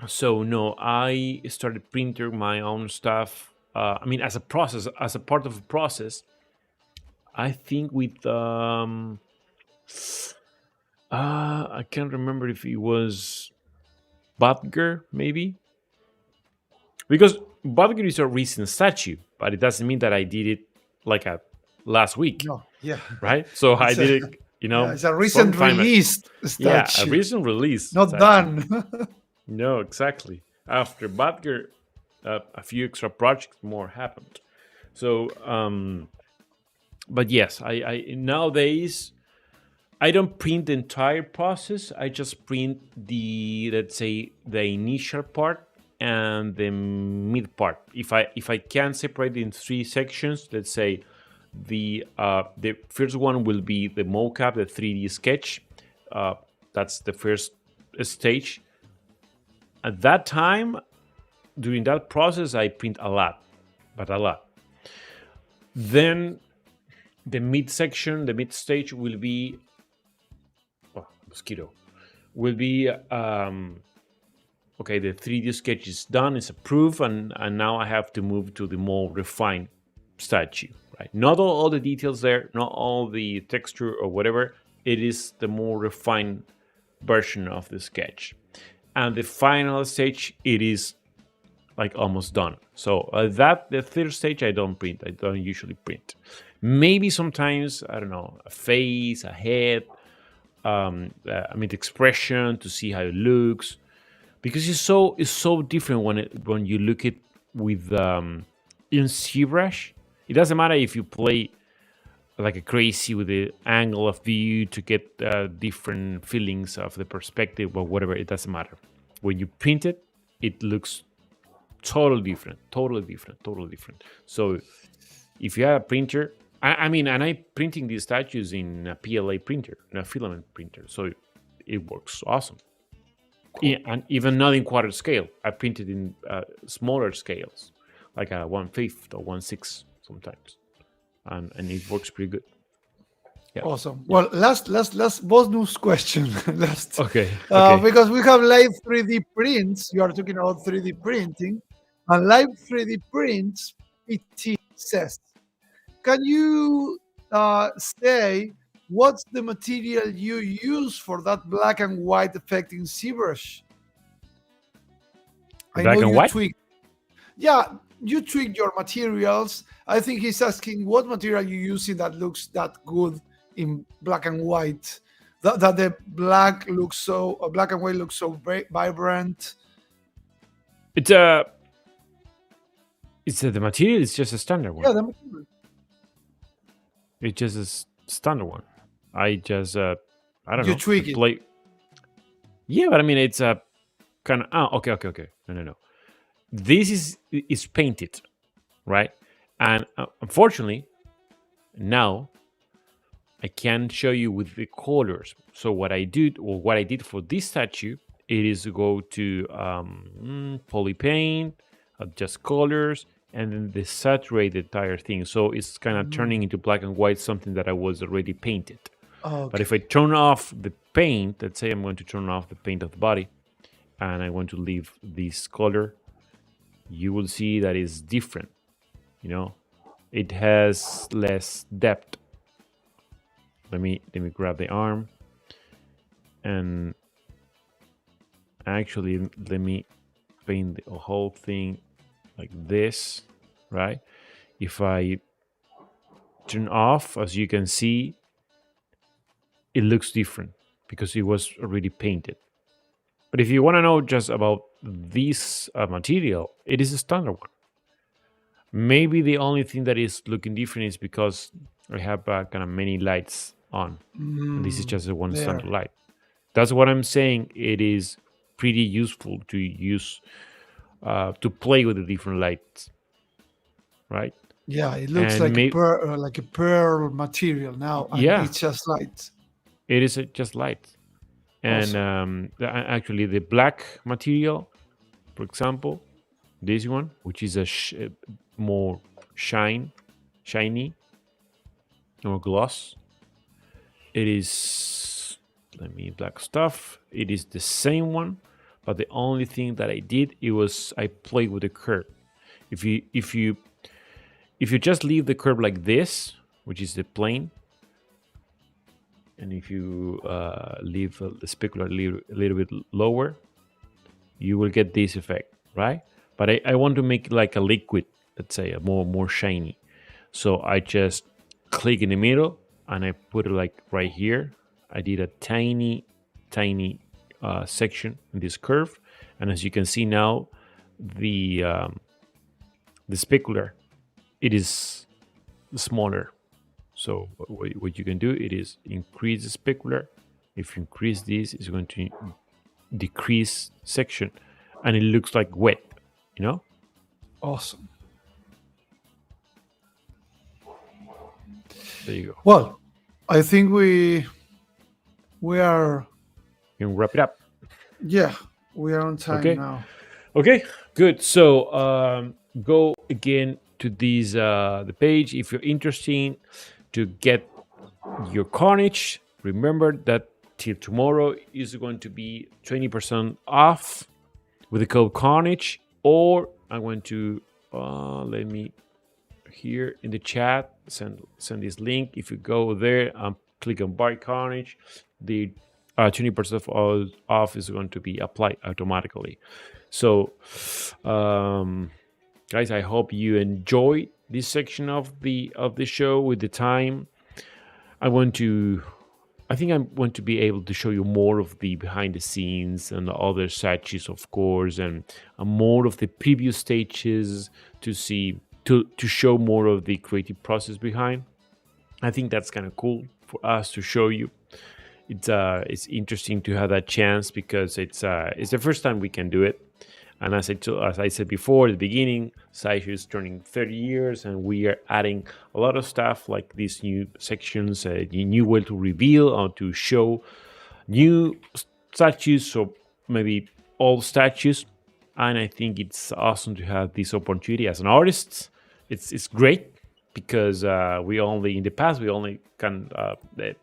So no, I started printing my own stuff. I mean, as a process, as a part of a process. I think with I can't remember if it was Badger, maybe, because Badger is a recent statue, but it doesn't mean that I did it like last week. No. Yeah. right? So I It's did a, it, yeah, it's a recent released yeah, a statue. recent release. Not statue. done. No, exactly. After Badger, a few extra projects more happened. So, but yes, I nowadays I don't print the entire process. I just print the, let's say, the initial part and the mid part. If I can separate it in 3 sections, let's say the first one will be the mocap, the 3D sketch. That's the first stage. At that time, during that process, I print a lot, but a lot. Then the mid section, the mid stage will be mosquito. Will be okay. The 3D sketch is done, it's approved, and now I have to move to the more refined statue. Right? Not all the details there, not all the texture or whatever. It is the more refined version of the sketch. And the final stage, it is like almost done. So the third stage, I don't print. I don't usually print. Maybe sometimes, I don't know, a face, a head, expression to see how it looks, because it's so different when you look at with in ZBrush. It doesn't matter if you play like a crazy with the angle of view to get different feelings of the perspective or whatever. It doesn't matter. When you print it, it looks totally different. So if you have a printer, and I'm printing these statues in a PLA printer, in a filament printer, so it works awesome. Cool. And even not in quarter scale. I printed in smaller scales, like a 1/5 or 1/6 sometimes, and it works pretty good. Yeah. Awesome. Well, last bonus question. Okay. Because we have live 3D prints. You are talking about 3D printing, and live 3D prints. PT says, can you say what's the material you use for that black and white effect in ZBrush? Black and white? Yeah, you tweak your materials. I think he's asking what material you using that looks that good in black and white. That the black and white looks so vibrant. The material is just a standard one. Yeah, the material. It's just a standard one. I just I don't know. You tweak it. Yeah, but I mean it's a kind of okay. No. This is painted, right? And unfortunately, now I can't show you with the colors. So what I did for this statue, it is to go to poly paint, adjust colors, and then desaturate the entire thing. So it's kind of turning into black and white, something that I was already painted. Okay. But if I turn off the paint, let's say I'm going to turn off the paint of the body, and I want to leave this color, you will see that it's different. It has less depth. Let me grab the arm, and actually let me paint the whole thing like this, right? If I turn off, as you can see, it looks different because it was already painted. But if you want to know just about this material, it is a standard one. Maybe the only thing that is looking different is because I have kind of many lights on. And this is just a one standard light. That's what I'm saying. It is pretty useful to use to play with the different lights, right? Yeah, it looks like a pearl material now. And it's just light. It is just light. And actually, the black material, for example, this one, which is a more shiny, or gloss. It is, black stuff. It is the same one, but the only thing that I did, I played with the curve. If you just leave the curve like this, which is the plane, and if you leave the specular a little bit lower, you will get this effect, right? But I want to make it like a liquid, let's say, a more shiny. So I just click in the middle, and I put it like right here. I did a tiny section in this curve, and as you can see now, the specular, it is smaller. So what you can do, it is increase the specular. If you increase this, it's going to decrease section, and it looks like wet, you know? Awesome. There you go. Well, I think we are. You can wrap it up. Yeah, we are on time now. Okay, good. So go again to this the page if you're interested to get your Carnage. Remember that till tomorrow is going to be 20% off with the code Carnage, or I'm going to let me here in the chat send this link. If you go there and click on buy Carnage, the 20% off is going to be applied automatically. So guys, I hope you enjoy this section of the show with the time. I want to be able to show you more of the behind the scenes and the other stages, of course, and more of the previous stages to show more of the creative process behind. I think that's kind of cool for us to show you. It's interesting to have that chance because it's the first time we can do it. And as I said before at the beginning, Sideshow is turning 30 years, and we are adding a lot of stuff like these new sections, a new way to reveal or to show new statues, or maybe old statues. And I think it's awesome to have this opportunity as an artist. It's great because in the past we only can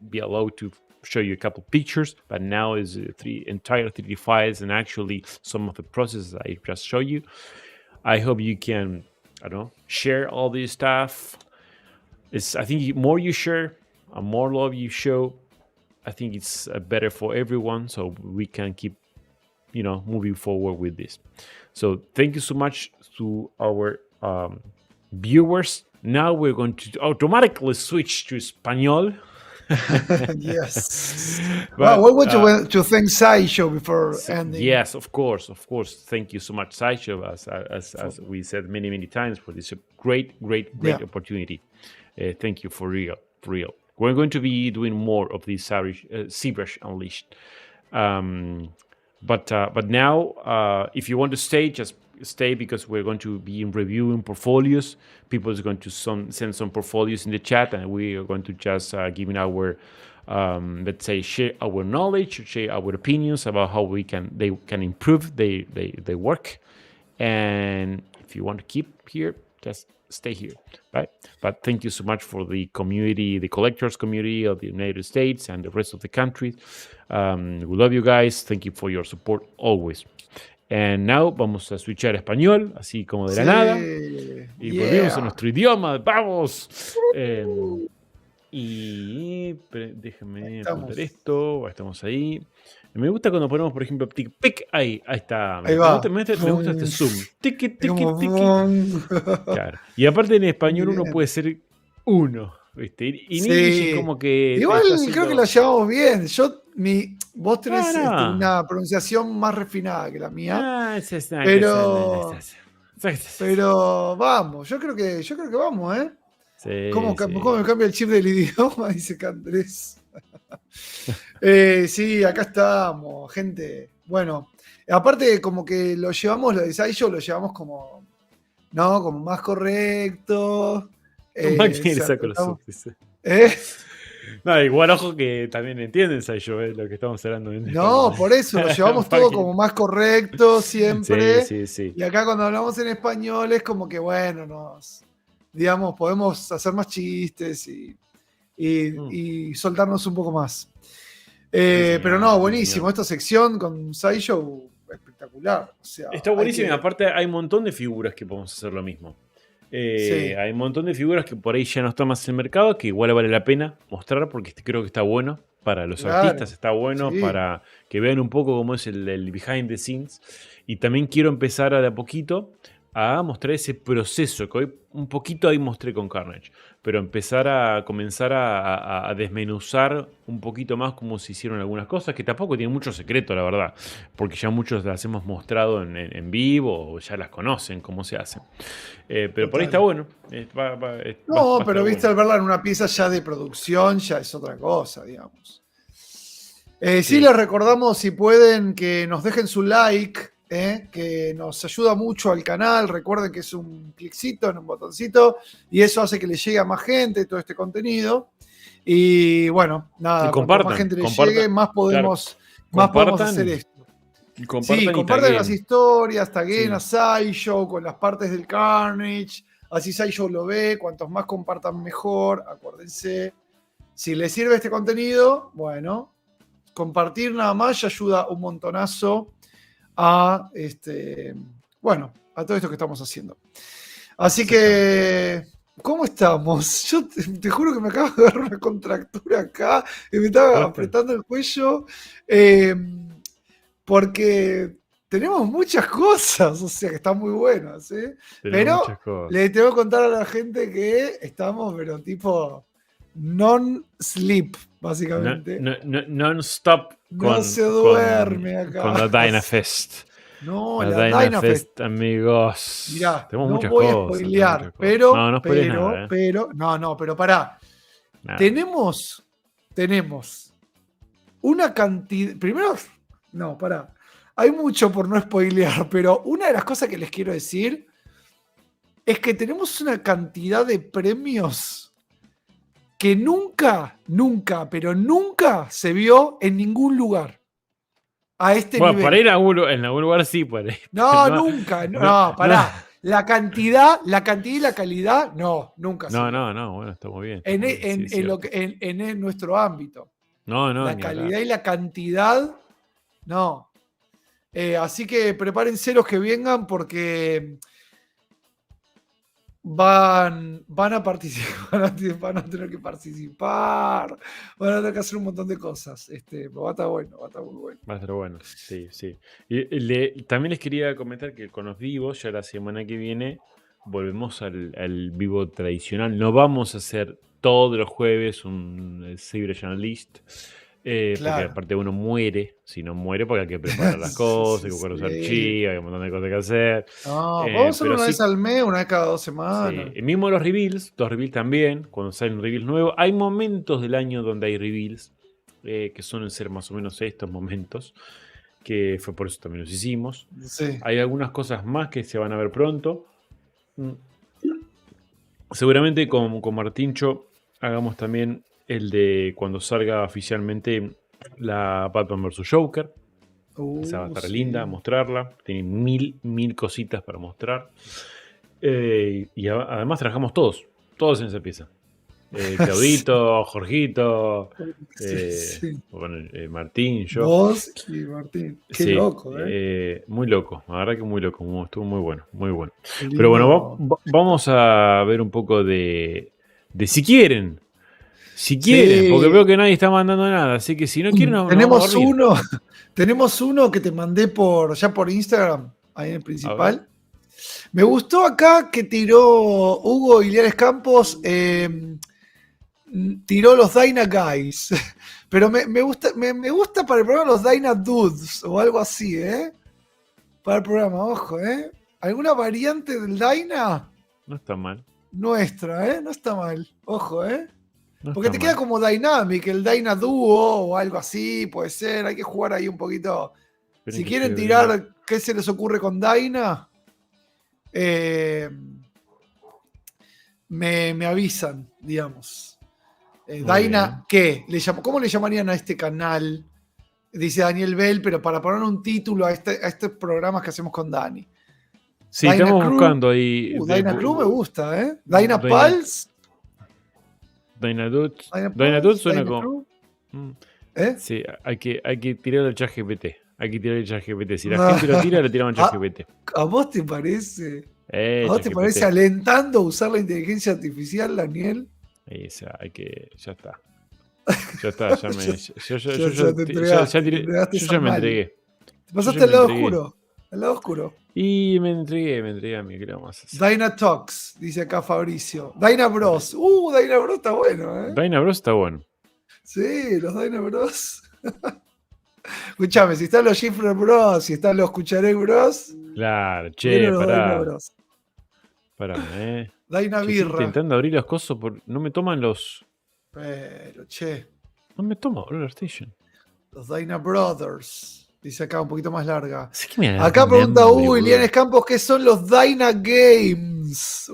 be allowed to show you a couple pictures, but now is entire 3D files and actually some of the processes I just showed you. I hope you can, share all this stuff. I think the more you share and more love you show, I think it's better for everyone, so we can keep, moving forward with this. So thank you so much to our viewers. Now we're going to automatically switch to Espanol. Yes. But, what would you think Sideshow before ending? Yes, of course. Thank you so much, Sideshow, as we said many times, for this great opportunity. Thank you for real. We're going to be doing more of these ZBRUSH Unleashed. But now, if you want to stay, just stay, because we're going to be reviewing portfolios. People are going to send some portfolios in the chat, and we are going to just giving our let's say, share our knowledge, share our opinions about how they can improve their work. And if you want to keep here, just stay here, right? But thank you so much for the community, the collectors community of the United States and the rest of the country. We love you guys. Thank you for your support always. And now vamos a switchar a español, así como de la nada. Y volvimos a nuestro idioma. ¡Vamos! Déjenme apuntar esto. Estamos ahí. Me gusta cuando ponemos, por ejemplo, tic, ahí está. Me gusta este zoom. Tiki. Claro. Y aparte en español uno puede ser uno, ¿viste? Y sí. Es como que... Igual creo que lo llevamos bien. Vos tenés una pronunciación más refinada que la mía. Pero vamos, yo creo que vamos, ¿eh? Sí, ¿Cómo me cambia el chip del idioma? Dice Andrés. Sí, acá estamos, gente. Bueno, aparte como que lo de Sideshow lo llevamos como más correcto. No, igual ojo que también entienden Sideshow, lo que estamos hablando. No, por eso lo llevamos todo como más correcto siempre. Sí. Y acá cuando hablamos en español es como que bueno, podemos hacer más chistes y soltarnos un poco más. Pero no, buenísimo. Esta sección con Sideshow, espectacular. O sea, está buenísimo. Y aparte hay un montón de figuras que podemos hacer lo mismo. Hay un montón de figuras que por ahí ya no están más en el mercado, que igual vale la pena mostrar, porque creo que está bueno para los artistas, está bueno para que vean un poco cómo es el behind the scenes. Y también quiero empezar de a poquito a mostrar ese proceso que hoy un poquito ahí mostré con Carnage, pero comenzar a desmenuzar un poquito más cómo se hicieron algunas cosas, que tampoco tienen mucho secreto, la verdad, porque ya muchos las hemos mostrado en vivo o ya las conocen cómo se hacen. Pero por ahí está bueno. No, pero viste, al verla en una pieza ya de producción, ya es otra cosa, digamos. Sí, les recordamos, si pueden, que nos dejen su like, que nos ayuda mucho al canal. Recuerden que es un cliccito en un botoncito y eso hace que le llegue a más gente todo este contenido. Y bueno, nada, cuanto más gente le llegue, más podemos hacer esto. Compartan las historias, taguen a Sideshow con las partes del Carnage, así Sideshow lo ve. Cuantos más compartan, mejor. Acuérdense, si les sirve este contenido, bueno, compartir nada más ya ayuda un montonazo a todo esto que estamos haciendo. Así que, ¿cómo estamos? Yo te juro que me acabo de dar una contractura acá y me estaba apretando el cuello porque tenemos muchas cosas, o sea que están muy buenas, pero le tengo que contar a la gente que estamos, pero tipo non-sleep, básicamente. Non-stop. No se duerme acá. Con la Dynafest. No, la Dynafest, amigos. Mirá, tenemos no muchas voy cosas, a spoilear, pero pará. Nada. Tenemos una cantidad. Primero, no, pará. Hay mucho por no spoilear, pero una de las cosas que les quiero decir es que tenemos una cantidad de premios que nunca se vio en ningún lugar. A este nivel. Para ir en algún lugar sí, por ahí. No, nunca. No, pará. La cantidad y la calidad, no, nunca. No, bueno, está muy bien. En nuestro ámbito. No. La calidad y la cantidad, no. Así que prepárense los que vengan porque van a participar, van a tener que participar, van a tener que hacer un montón de cosas. Va a estar bueno, va a estar muy bueno. Va a estar bueno, sí. Y también les quería comentar que con los vivos, ya la semana que viene, volvemos al vivo tradicional. No vamos a hacer todos los jueves un ZBRUSH Unleashed. Porque aparte uno muere, si no muere, porque hay que preparar las cosas, hay que buscar los archivos, hay un montón de cosas que hacer. No, vamos a hacer una vez al mes, una vez cada 2 semanas. Sí. Mismo los reveals también, cuando salen reveals nuevos. Hay momentos del año donde hay reveals, que suelen ser más o menos estos momentos, que fue por eso también los hicimos. Sí. Hay algunas cosas más que se van a ver pronto. Seguramente con Martincho hagamos también el de cuando salga oficialmente la Batman vs. Joker. Esa va a estar linda, mostrarla. Tiene mil cositas para mostrar. Y además trabajamos todos en esa pieza. Claudito, Jorgito, Martín, yo. Vos y Martín. Qué loco, muy loco, la verdad que muy loco. Estuvo muy bueno. Pero bueno, vamos a ver un poco de si quieren, porque veo que nadie está mandando nada, así que si no quieren tenemos uno que te mandé por Instagram, ahí en el principal. Me gustó acá que tiró Hugo Iliares Campos, tiró los Dyna Guys, pero me gusta para el programa los Dyna Dudes o algo así, para el programa, ojo, ¿alguna variante del Dyna? No está mal. Nuestra, no está mal, ojo, No porque te queda como Dynamic, el Dyna Duo o algo así, puede ser, hay que jugar ahí un poquito. Si quieren tirar qué se les ocurre con Dyna, me avisan, digamos. Dyna, ¿qué? ¿Cómo le llamarían a este canal? Dice Daniel Bell, pero para poner un título a estos programas que hacemos con Dani. Sí, Dyna estamos Crew, buscando ahí. Dyna Crew me gusta, Dyna Pulse. Dyna Dude suena como. Sí, hay que tirar al chat GPT. Si la gente lo tira, le tiramos al chat GPT. ¿A vos te parece? ¿A vos te parece alentando usar la inteligencia artificial, Daniel? Ya está. Yo ya me entregué. Te pasaste al lado oscuro. El lado oscuro. Y me entregué a mí, ¿qué vamos a hacer? Dynatox, dice acá Fabricio. Dynabros. Dynabros está bueno, ¿eh? Dynabros está bueno. Sí, los Dynabros. Escuchame, si están los Gifler Bros, si están los Cucharé Bros. Claro, che, pará. Pará, Dynabirra. Estoy intentando abrir las cosas, no me toman los... Pero, che. No me toma, Roller Station. Los Dyna Brothers. Dice acá un poquito más larga. Sí que acá pregunta, Lianes Campos, ¿qué son los Dyna Games?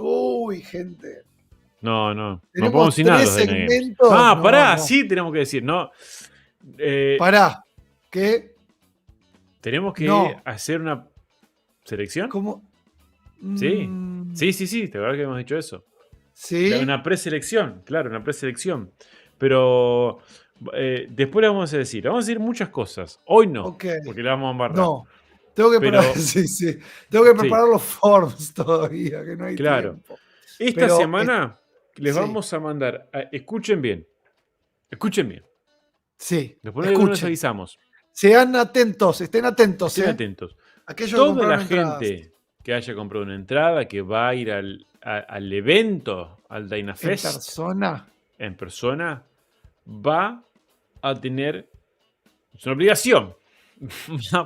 Gente. No podemos decir nada. Segmentos. Pará, sí tenemos que decir, ¿no? Pará, ¿qué? ¿Tenemos que hacer una selección? ¿Cómo? Sí, te verdad que hemos dicho eso. Sí. Una preselección, claro, una preselección. Pero después le vamos a decir muchas cosas. Hoy no, porque le vamos a embarrar. No, tengo que tengo que preparar los forms todavía, que no hay tiempo. Esta semana les vamos a mandar, escuchen bien. Sí, después les avisamos. Estén atentos. Estén atentos. Toda la gente que haya comprado una entrada, que va a ir al evento, al Dynafest. En persona, va a tener... Es una obligación.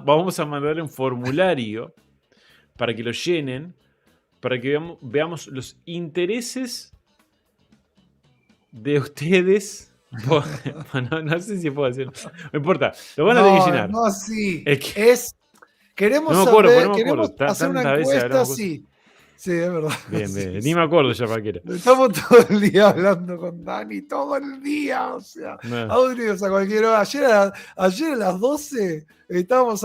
Vamos a mandar un formulario para que lo llenen, para que veamos los intereses de ustedes. No sé si puedo decir. No importa, lo van a tener que llenar. No, sí. Queremos hacer una encuesta, sí. Sí, es verdad. Bien. Ni me acuerdo ya para qué era. Estamos todo el día hablando con Dani, todo el día, o sea, audios a cualquier hora. Ayer a las 12 estábamos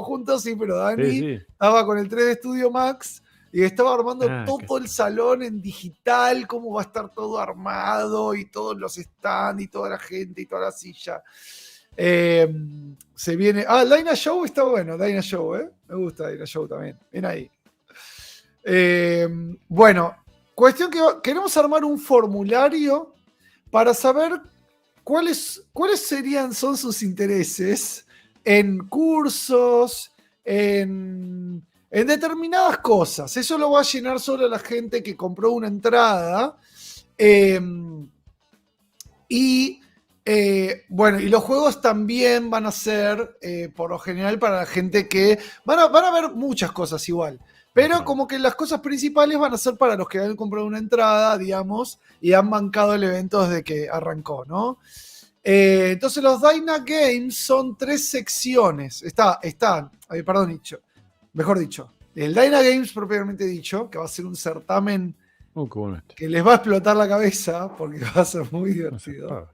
juntos, sí, pero Dani estaba con el 3D Studio Max y estaba armando todo el salón en digital, cómo va a estar todo armado y todos los stands y toda la gente y toda la silla. Se viene... el Dyna Show está bueno, Dyna Show, me gusta Dyna Show también, ven ahí. Bueno, cuestión que queremos armar un formulario para saber cuáles son sus intereses en cursos, en determinadas cosas. Eso lo va a llenar solo la gente que compró una entrada. Y los juegos también van a ser, por lo general, para la gente que... Van a ver muchas cosas igual. Pero como que las cosas principales van a ser para los que han comprado una entrada, digamos, y han bancado el evento desde que arrancó, ¿no? Entonces los Dyna Games son 3 secciones. Mejor dicho, el Dyna Games propiamente dicho, que va a ser un certamen que les va a explotar la cabeza, porque va a ser muy divertido.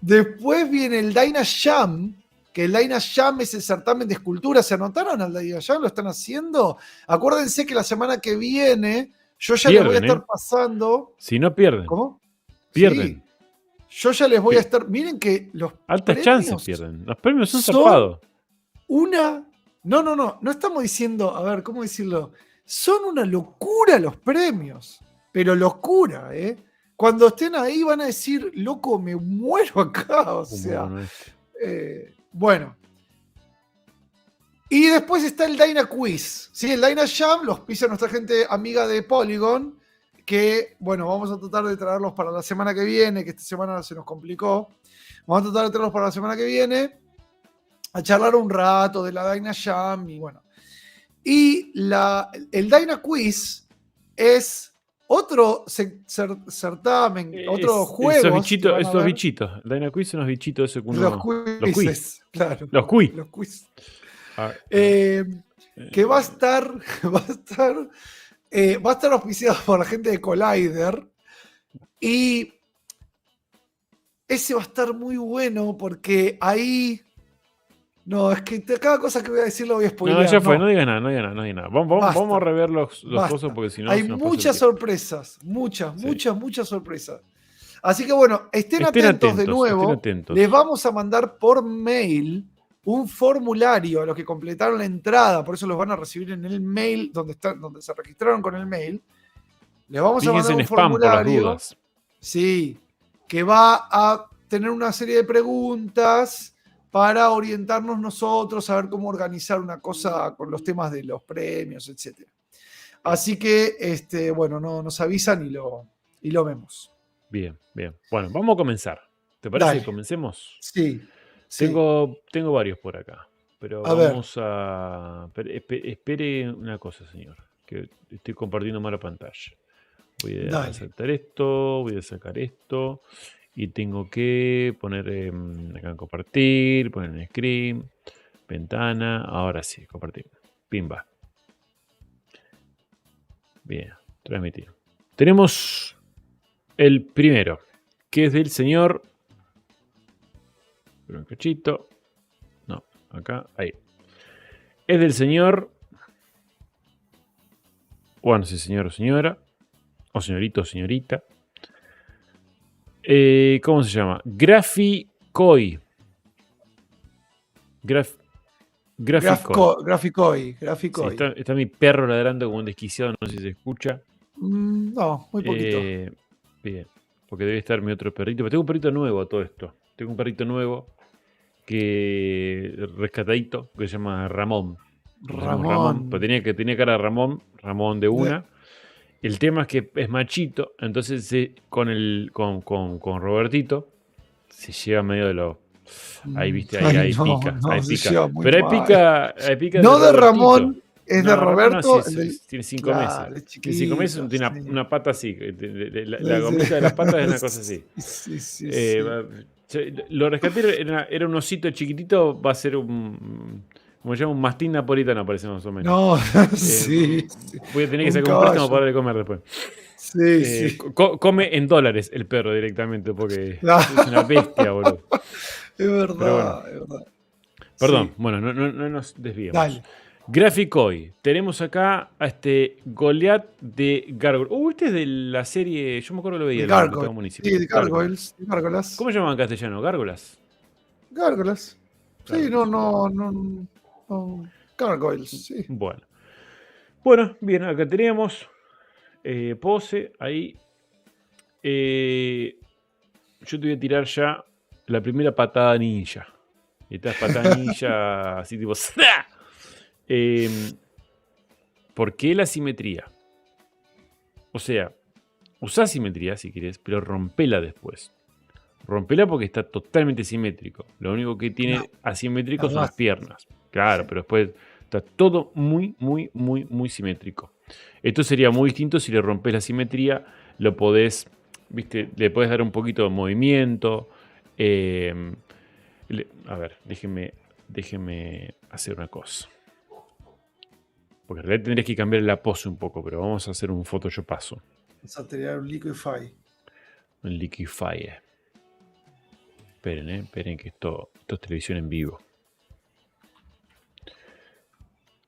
Después viene el Dyna Jam, que el Dyna Jam es el certamen de escultura. ¿Se anotaron al Dyna Jam? ¿Lo están haciendo? Acuérdense que la semana que viene yo ya les voy a estar pasando... Si no pierden. ¿Cómo? Pierden. Sí. Yo ya les voy a estar... Miren que los altas chances pierden. Los premios son zarpados. No estamos diciendo... A ver, ¿cómo decirlo? Son una locura los premios. Pero locura, ¿eh? Cuando estén ahí van a decir, loco, me muero acá. O sea... Bueno, y después está el Dyna Quiz, ¿sí? El Dyna Jam los pisa nuestra gente amiga de Polygon, que, bueno, vamos a tratar de traerlos para la semana que viene, que esta semana se nos complicó. Vamos a tratar de traerlos para la semana que viene, a charlar un rato de la Dyna Jam, y bueno. Y el Dyna Quiz es otro certamen, otro juego. Esos bichitos. El Dyna Quiz son los bichitos. Los quizzes, claro. Los quiz. Que va a estar auspiciado por la gente de Collider. Y ese va a estar muy bueno porque ahí... No, es que cada cosa que voy a decir lo voy a spoilear. No, ya fue, no digas nada. Vamos a rever los cosas porque si no... Hay muchas sorpresas, muchas sorpresas. Así que bueno, estén atentos de nuevo. Les vamos a mandar por mail un formulario a los que completaron la entrada, por eso los van a recibir en el mail donde se registraron con el mail. Les vamos a mandar un formulario. Sí, que va a tener una serie de preguntas para orientarnos nosotros a ver cómo organizar una cosa con los temas de los premios, etc. Así que, bueno, nos avisan y lo vemos. Bien, bien. Bueno, vamos a comenzar. ¿Te parece Dale. que comencemos? Sí. Tengo varios por acá, pero A ver. vamos a... Espere una cosa, señor, que estoy compartiendo mal la pantalla. Voy a saltar esto, voy a sacar esto y tengo que poner acá en compartir, poner en screen, ventana, ahora sí, compartir. Pimba. Bien, transmitir. Tenemos el primero, que es del señor... Pero un cachito. No, acá, ahí. Es del señor... Bueno, sí, señor o señora. O señorito o señorita. ¿Cómo se llama? Graphicoi. Graphicoi. Sí, está mi perro ladrando como un desquiciado, no sé si se escucha. No, muy poquito. Bien, porque debe estar mi otro perrito. Pero tengo un perrito nuevo a todo esto. Tengo un perrito nuevo que rescatadito, que se llama Ramón. Pues tenía cara de Ramón de una. El tema es que es machito, entonces con Robertito se lleva medio de lo... Ahí viste, ahí pica. Ahí pica. Pero ahí pica. No de Ramón, es de Roberto. Tiene 5 meses. Tiene 5 meses, tiene una pata así. La gomita de las patas es una cosa así. Sí. Lo rescaté, era un osito chiquitito, va a ser como se llama, un mastín napolitano, parece más o menos. No, sí. Voy a tener que sacar un préstamo para darle comer después. Sí. Come en dólares el perro directamente, porque es una bestia, boludo. Es verdad, es verdad. Perdón, sí. Bueno, no nos desviemos. Dale. Graphicoi. Tenemos acá a Goliath de Gargoyles. Este es de la serie. Yo me acuerdo que lo veía. Sí, de Gargoyles. ¿Cómo se llama en castellano? ¿Gárgolas? Gárgolas. Sí, no. Gargoyles, sí. Bueno, bien, acá teníamos pose, ahí. Yo te voy a tirar ya la primera patada ninja. Esta es patada ninja así tipo... ¿Por qué la simetría? O sea, usá simetría si querés, pero rompela después. Rompela porque está totalmente simétrico. Lo único que tiene asimétrico son las piernas. Claro, pero después está todo muy simétrico. Esto sería muy distinto si le rompes la simetría. Lo podés, ¿viste? Le podés dar un poquito de movimiento. A ver, déjenme hacer una cosa. Porque en realidad tendrías que cambiar la pose un poco, pero vamos a hacer un photoshopazo. Vamos a tirar un liquify. Un liquify. Esperen que esto es televisión en vivo.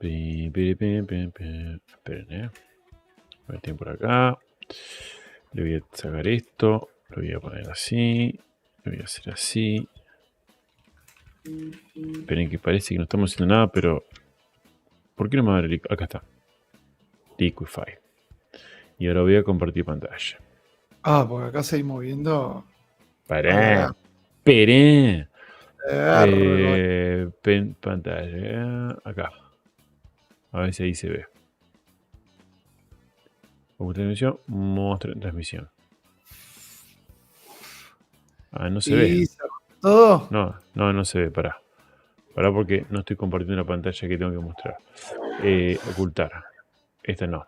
Esperen, Voy a tener por acá. Le voy a sacar esto. Lo voy a poner así. Lo voy a hacer así. Esperen que parece que no estamos haciendo nada, pero... ¿Por qué no me va a dar acá está. Liquify. Y ahora voy a compartir pantalla. Porque acá seguimos viendo. Pantalla. Acá. A ver si ahí se ve. Transmisión. Mostrar transmisión. No se ve. ¿Todo? No se ve. Pará porque no estoy compartiendo la pantalla que tengo que mostrar. Ocultar. Esta no.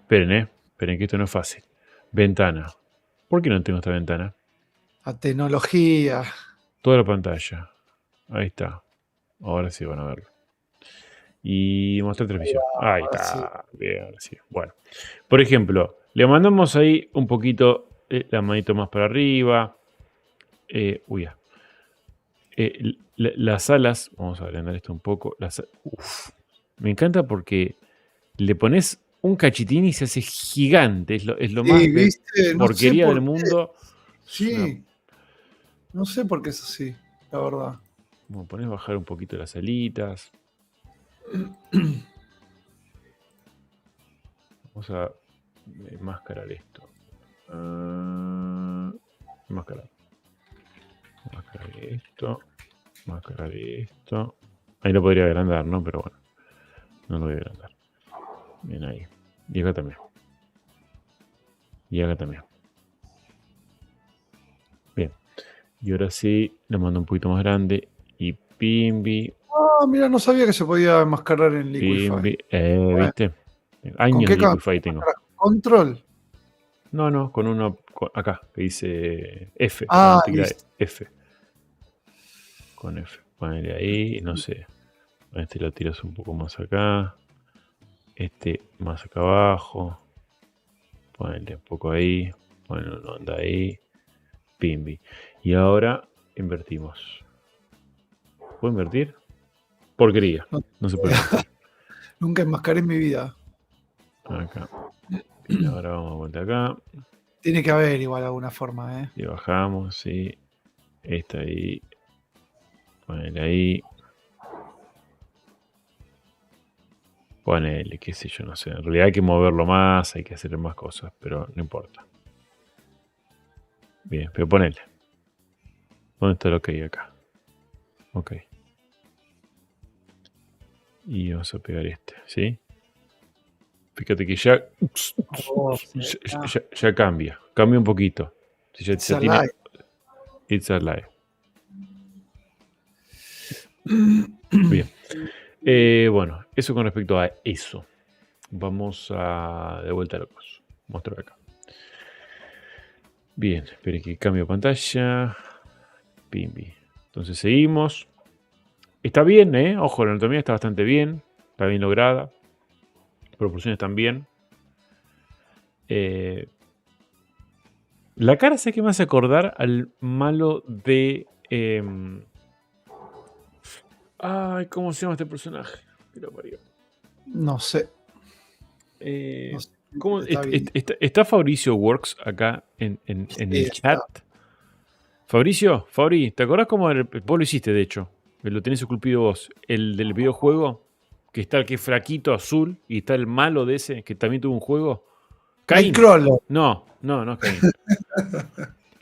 Esperen que esto no es fácil. Ventana. ¿Por qué no tengo esta ventana? La tecnología. Toda la pantalla. Ahí está. Ahora sí van a verlo. Y mostrar transmisión. Ahí está. Sí. Bien, ahora sí. Bueno. Por ejemplo, le mandamos ahí un poquito la manito más para arriba. Las alas. Vamos a agrandar esto un poco. Me encanta porque le pones un cachitín y se hace gigante. Es lo más porquería del mundo. Sí. No sé por qué es así, la verdad. Como pones bajar un poquito las alitas. Vamos a enmascarar esto. Enmascarar esto. Vamos a cargar esto. Ahí lo podría agrandar, ¿no? Pero bueno, no lo voy a agrandar. Bien ahí. Y acá también. Y acá también. Bien. Y ahora sí, lo mando un poquito más grande. Y pimbi. Ah, mira, no sabía que se podía enmascarar en Liquify. Pimbi. ¿Con ¿Viste? Años qué de Liquify tengo. ¿Control? No, con uno acá, que dice F. Ah, con la tecla listo. F. Con F. Ponele ahí, no sé. Este lo tiras un poco más acá. Este más acá abajo. Ponele un poco ahí. Ponele una onda ahí. Pimbi. Y ahora invertimos. ¿Puedo invertir? Porquería. No se puede invertir. Nunca enmascaré en mi vida. Acá. Y ahora vamos a vuelta acá. Tiene que haber igual alguna forma, ¿eh? Y bajamos, sí. Esta ahí. Ponele ahí. Ponele, qué sé yo, no sé. En realidad hay que moverlo más, hay que hacer más cosas, pero no importa. Bien, pero ponele. ¿Dónde está el OK acá? OK. Y vamos a pegar este, ¿sí? Fíjate que ya, ya cambia. Cambia un poquito. Si ya, It's alive. It's alive. Bien. Bueno, eso con respecto a eso. Vamos a de vuelta a locos. Mostrar acá. Bien, espere que cambio pantalla. Pimbi. Entonces seguimos. Está bien, ¿eh? Ojo, la anatomía está bastante bien. Está bien lograda. Proporciones también. La cara sé que me hace acordar al malo de... Ay, ¿cómo se llama este personaje? No sé. No sé. ¿Cómo? ¿Está Fabricio Works acá en el chat? Fabricio, ¿te acordás cómo vos lo hiciste, de hecho? Lo tenés esculpido vos. El del videojuego, que está el que es flaquito azul, y está el malo de ese, que también tuvo un juego. Caín. No es Caín.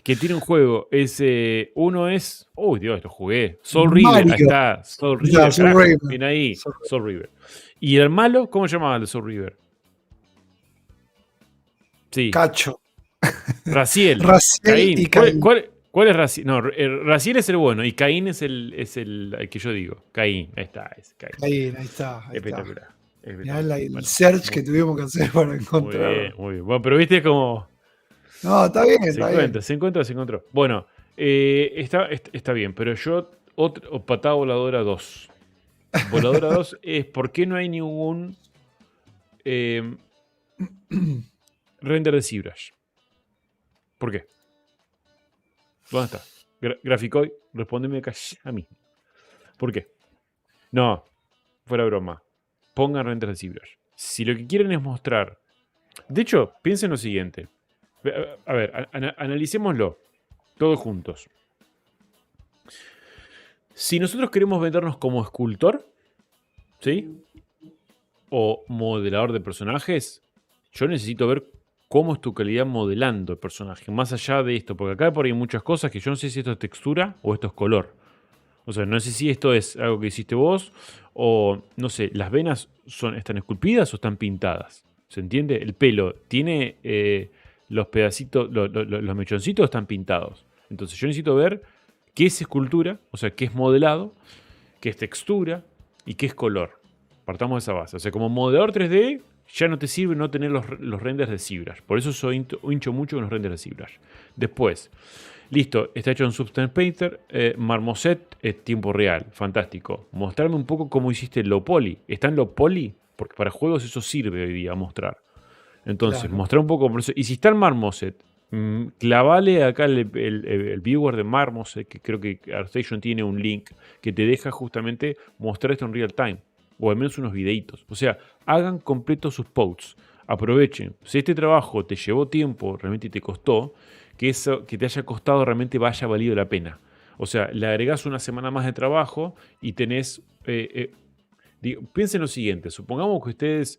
Que tiene un juego. Uno es. Uy, Dios, lo jugué. Soul River. Ahí está. Soul River. Bien ahí. Soul River. ¿Y el malo? ¿Cómo se llamaba el de Soul River? Sí. Cacho. Raziel. Caín. Y Caín. ¿Cuál es Raziel? No, Raziel es el bueno y Caín es el que yo digo. Caín, ahí está. Caín, ahí está. Espectacular. Mirá el search que tuvimos que hacer para encontrar. Muy bien. Bueno, pero viste como... No, está bien. Se encontró. Bueno, está bien, pero yo... patada voladora 2. Voladora 2 es ¿por qué no hay ningún render de ZBRUSH? ¿Por qué? ¿Dónde está? Graficoid, respóndeme acá ya mismo. ¿Por qué? No, fuera broma. Pongan render de ZBRUSH. Si lo que quieren es mostrar... De hecho, piensen lo siguiente. A ver, analicémoslo todos juntos. Si nosotros queremos vendernos como escultor, ¿sí? O modelador de personajes, yo necesito ver cómo es tu calidad modelando el personaje, más allá de esto, porque acá por ahí hay muchas cosas que yo no sé si esto es textura o esto es color. O sea, no sé si esto es algo que hiciste vos o, no sé, las venas están esculpidas o están pintadas. ¿Se entiende? El pelo tiene los pedacitos, los mechoncitos están pintados. Entonces yo necesito ver qué es escultura, o sea, qué es modelado, qué es textura y qué es color. Partamos de esa base. O sea, como modelador 3D ya no te sirve no tener los renders de ZBRUSH. Por eso soy hincho mucho con los renders de ZBRUSH. Después, listo, está hecho en Substance Painter, Marmoset, tiempo real, fantástico. Mostrarme un poco cómo hiciste el low poly. ¿Está en low poly? Porque para juegos eso sirve hoy día, mostrar. Entonces, mostrar un poco. Y si está en Marmoset, clavale acá el viewer de Marmoset, que creo que ArtStation tiene un link que te deja justamente mostrar esto en real time. O al menos unos videitos. O sea, hagan completos sus posts. Aprovechen. Si este trabajo te llevó tiempo, realmente te costó, que eso que te haya costado realmente vaya valido la pena. O sea, le agregás una semana más de trabajo y tenés... piensen lo siguiente. Supongamos que ustedes...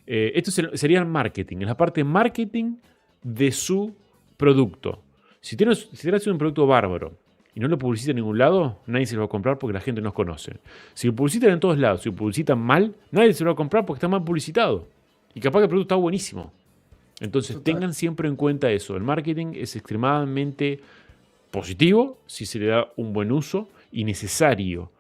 esto sería el marketing. Es la parte de marketing de su producto. Si tienes un producto bárbaro y no lo publicitan en ningún lado, nadie se lo va a comprar porque la gente no los conoce. Si lo publicitan en todos lados, si lo publicitan mal, nadie se lo va a comprar porque está mal publicitado. Y capaz que el producto está buenísimo. Entonces tengan siempre en cuenta eso. El marketing es extremadamente positivo si se le da un buen uso y necesario.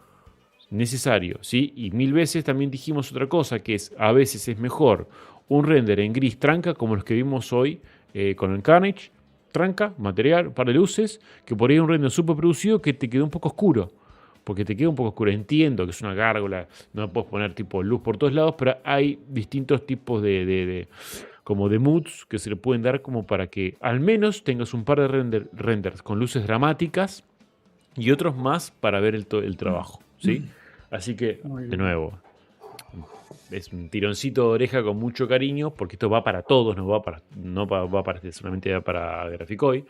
Necesario, ¿sí? Y 1000 veces también dijimos otra cosa, que es a veces es mejor un render en gris tranca, como los que vimos hoy con el Carnage, tranca, material, par de luces, que por ahí un render súper producido que te quedó un poco oscuro. Porque te queda un poco oscuro. Entiendo que es una gárgola, no puedes poner tipo luz por todos lados, pero hay distintos tipos como de moods que se le pueden dar como para que al menos tengas un par de renders con luces dramáticas y otros más para ver el trabajo, ¿sí? Así que, de nuevo, es un tironcito de oreja con mucho cariño, porque esto va para todos, no va para solamente para Graficoy,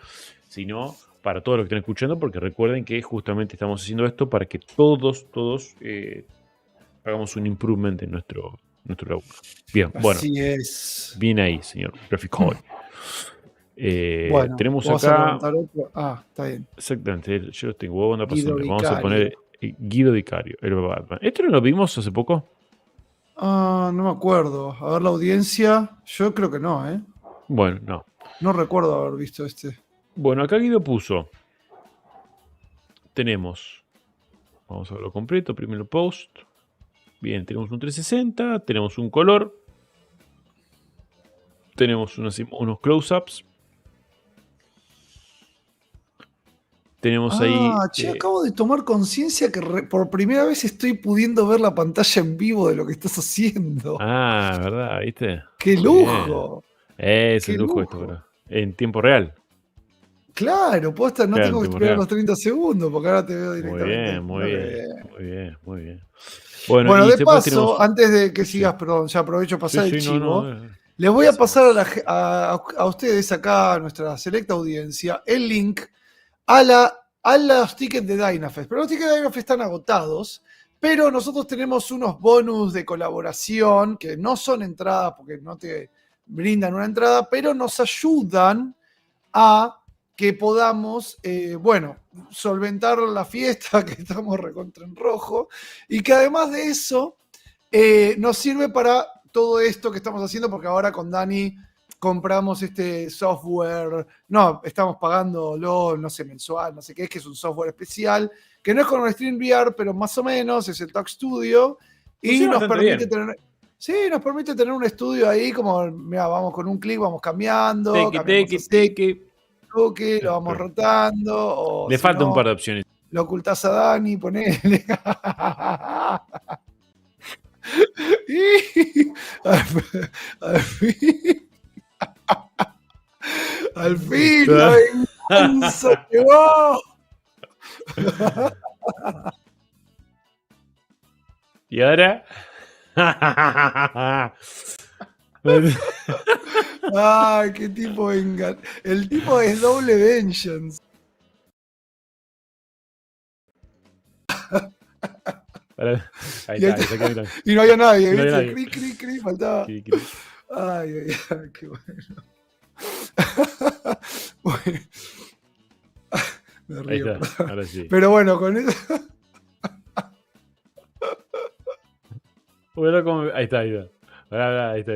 sino para todos los que están escuchando, porque recuerden que justamente estamos haciendo esto para que todos hagamos un improvement en nuestro laburo. Bien, bueno. Así es. Bien ahí, señor Graficoy. Bueno, tenemos vamos acá. a levantar otro. Ah, está bien. Exactamente, yo lo tengo. Vamos a Vicario. poner Guido Vicario, el Batman. ¿Esto no lo vimos hace poco? No me acuerdo. A ver la audiencia. Yo creo que no, ¿eh? Bueno, no. No recuerdo haber visto este. Bueno, acá Guido puso. Tenemos. Vamos a verlo completo. Primero post. Bien, tenemos un 360. Tenemos un color. Tenemos unos close-ups. Tenemos ahí. Acabo de tomar conciencia que por primera vez estoy pudiendo ver la pantalla en vivo de lo que estás haciendo. ¿Verdad? ¿Viste? ¡Qué lujo! Es un lujo esto, ¿verdad? En tiempo real. Claro, no tengo que esperar los 30 segundos porque ahora te veo directamente. Muy bien. Bueno, de paso, antes de que sigas, perdón, ya aprovecho para pasar el chivo. Les voy a pasar a ustedes acá, a nuestra selecta audiencia, el link a los tickets de Dynafest. Pero los tickets de Dynafest están agotados, pero nosotros tenemos unos bonus de colaboración que no son entradas porque no te brindan una entrada, pero nos ayudan a que podamos, solventar la fiesta, que estamos recontra en rojo, y que además de eso nos sirve para todo esto que estamos haciendo, porque ahora con Dani compramos este software, estamos pagándolo, no sé, mensual, no sé qué es, que es un software especial, que no es con un StreamVR, pero más o menos, es el Talk Studio, y nos permite tener... Sí, nos permite tener un estudio ahí, como, mira, vamos con un clic, vamos cambiando, lo vamos rotando. Le falta un par de opciones. Lo ocultás a Dani, ponele. Al fin la venganza llegó. ¿Y ahora? Ay, qué tipo vengan. El tipo es doble vengeance. Ahí está. Y no había nadie, ¿viste? Cri, faltaba. Cri. Ay, qué bueno. Bueno. Me río. Ahí está, ahora sí. Pero bueno, con eso. Bueno, ahí está. Ahí está.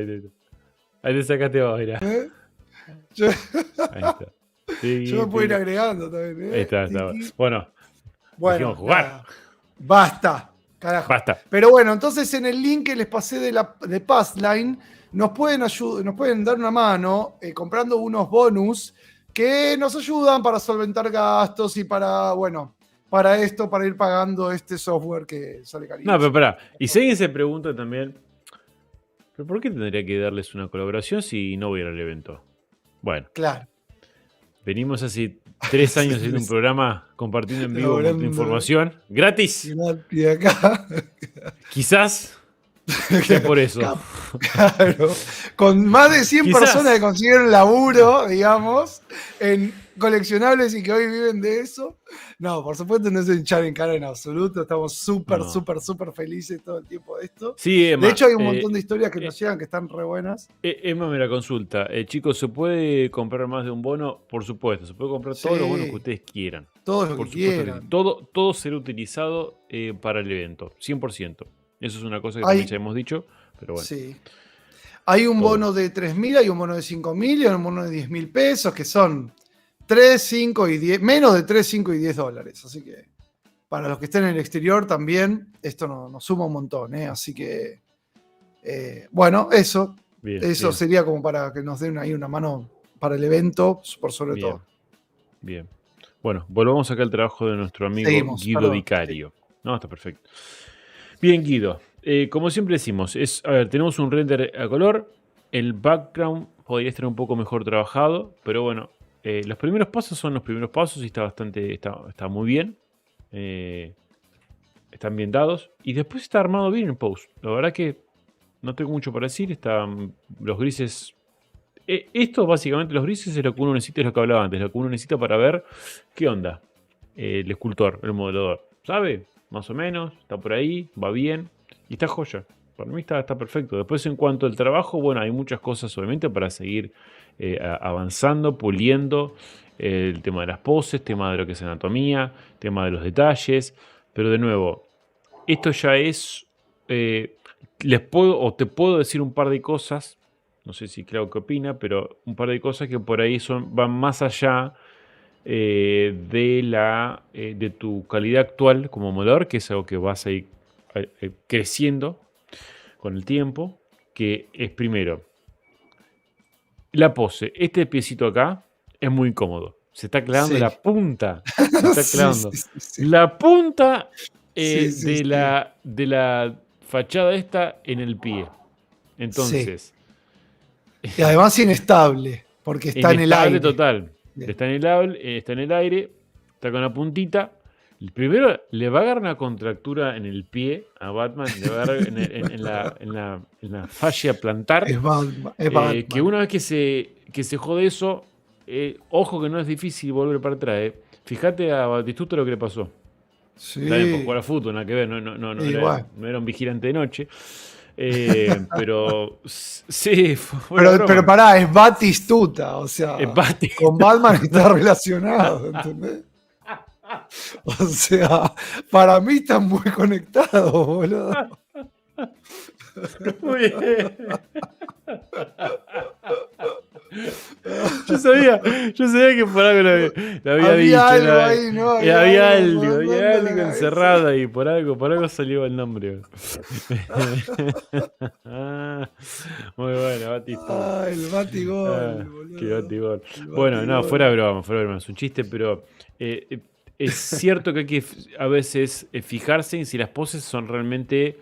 Ahí te sacaste vos, mira. Ahí está. Sí, yo me puedo ir agregando también. Ahí está. Bueno, jugar. Nada. Basta, carajo. Basta. Pero bueno, entonces en el link que les pasé de Passline, nos pueden dar una mano comprando unos bonus que nos ayudan para solventar gastos y para ir pagando este software que sale carísimo. No, pero pará. Y si alguien se pregunta también, ¿pero por qué tendría que darles una colaboración si no voy a ir al evento? Bueno. Claro. Venimos hace 3 años haciendo un programa compartiendo en vivo información gratis. Y acá. Quizás sea por eso. Claro. Con más de 100 personas que consiguieron laburo, digamos, en coleccionables y que hoy viven de eso. No, por supuesto no es echar en cara en absoluto. Estamos súper felices todo el tiempo de esto. Sí, Emma, de hecho, hay un montón de historias que nos llegan que están re buenas. Emma me la consulta. Chicos, ¿se puede comprar más de un bono? Por supuesto, se puede comprar todos los bonos que ustedes quieran. Todos los que quieran. Todo será utilizado para el evento, 100%. Eso es una cosa que también ya hemos dicho, pero bueno. Sí. Hay un bono de 3.000, hay un bono de 5.000 y hay un bono de 10.000 pesos, que son 3, 5 y 10, menos de 3, 5 y 10 dólares. Así que para los que estén en el exterior también, esto nos suma un montón. Así que, bueno, eso. Bien. Sería como para que nos den ahí una mano para el evento, por sobre todo. Bien. Bueno, volvamos acá al trabajo de nuestro amigo Guido Vicario. Sí. No, está perfecto. Bien, Guido. Como siempre decimos, tenemos un render a color. El background podría estar un poco mejor trabajado, pero bueno, los primeros pasos son los primeros pasos y está muy bien. Están bien dados. Y después está armado bien en post. La verdad que no tengo mucho para decir. Están los grises. Esto básicamente, los grises es lo que uno necesita, es lo que hablaba antes, lo que uno necesita para ver qué onda el escultor, el modelador. ¿Sabe? Más o menos, está por ahí, va bien y está joya. Para mí está perfecto. Después, en cuanto al trabajo, bueno, hay muchas cosas obviamente para seguir avanzando, puliendo el tema de las poses, tema de lo que es anatomía, tema de los detalles. Pero de nuevo, esto ya es. Te puedo decir un par de cosas. No sé si Clau qué opina, pero un par de cosas que por ahí van más allá de tu calidad actual como modelador, que es algo que vas a ir creciendo con el tiempo, que es primero la pose. Este piecito acá es muy incómodo. Se está clavando la punta. Se está clavando la punta de la fachada esta en el pie. Entonces. Y además inestable, porque está en el aire. Total. Está en el aire, está con la puntita. El primero le va a agarrar una contractura en el pie a Batman, le va a agarrar en la fascia plantar. Es Batman. Que una vez que se jode eso, ojo que no es difícil volver para atrás. Fíjate a Batistuta lo que le pasó. Sí. También por jugar a fútbol, nada que ver, no era un vigilante de noche. Pero sí, pero pará, es Batistuta, o sea, con Batman está relacionado, ¿entendés? O sea, para mí están muy conectados, boludo. Muy bien. Yo sabía que por algo lo había dicho. Algo ahí, ¿no? Había algo encerrado ahí. Por algo salió el nombre. Muy bueno, Batista. El Batigol, boludo. Qué Batigol. Bueno, no, fuera de broma. Es un chiste, pero es cierto que hay que a veces fijarse en si las poses son realmente.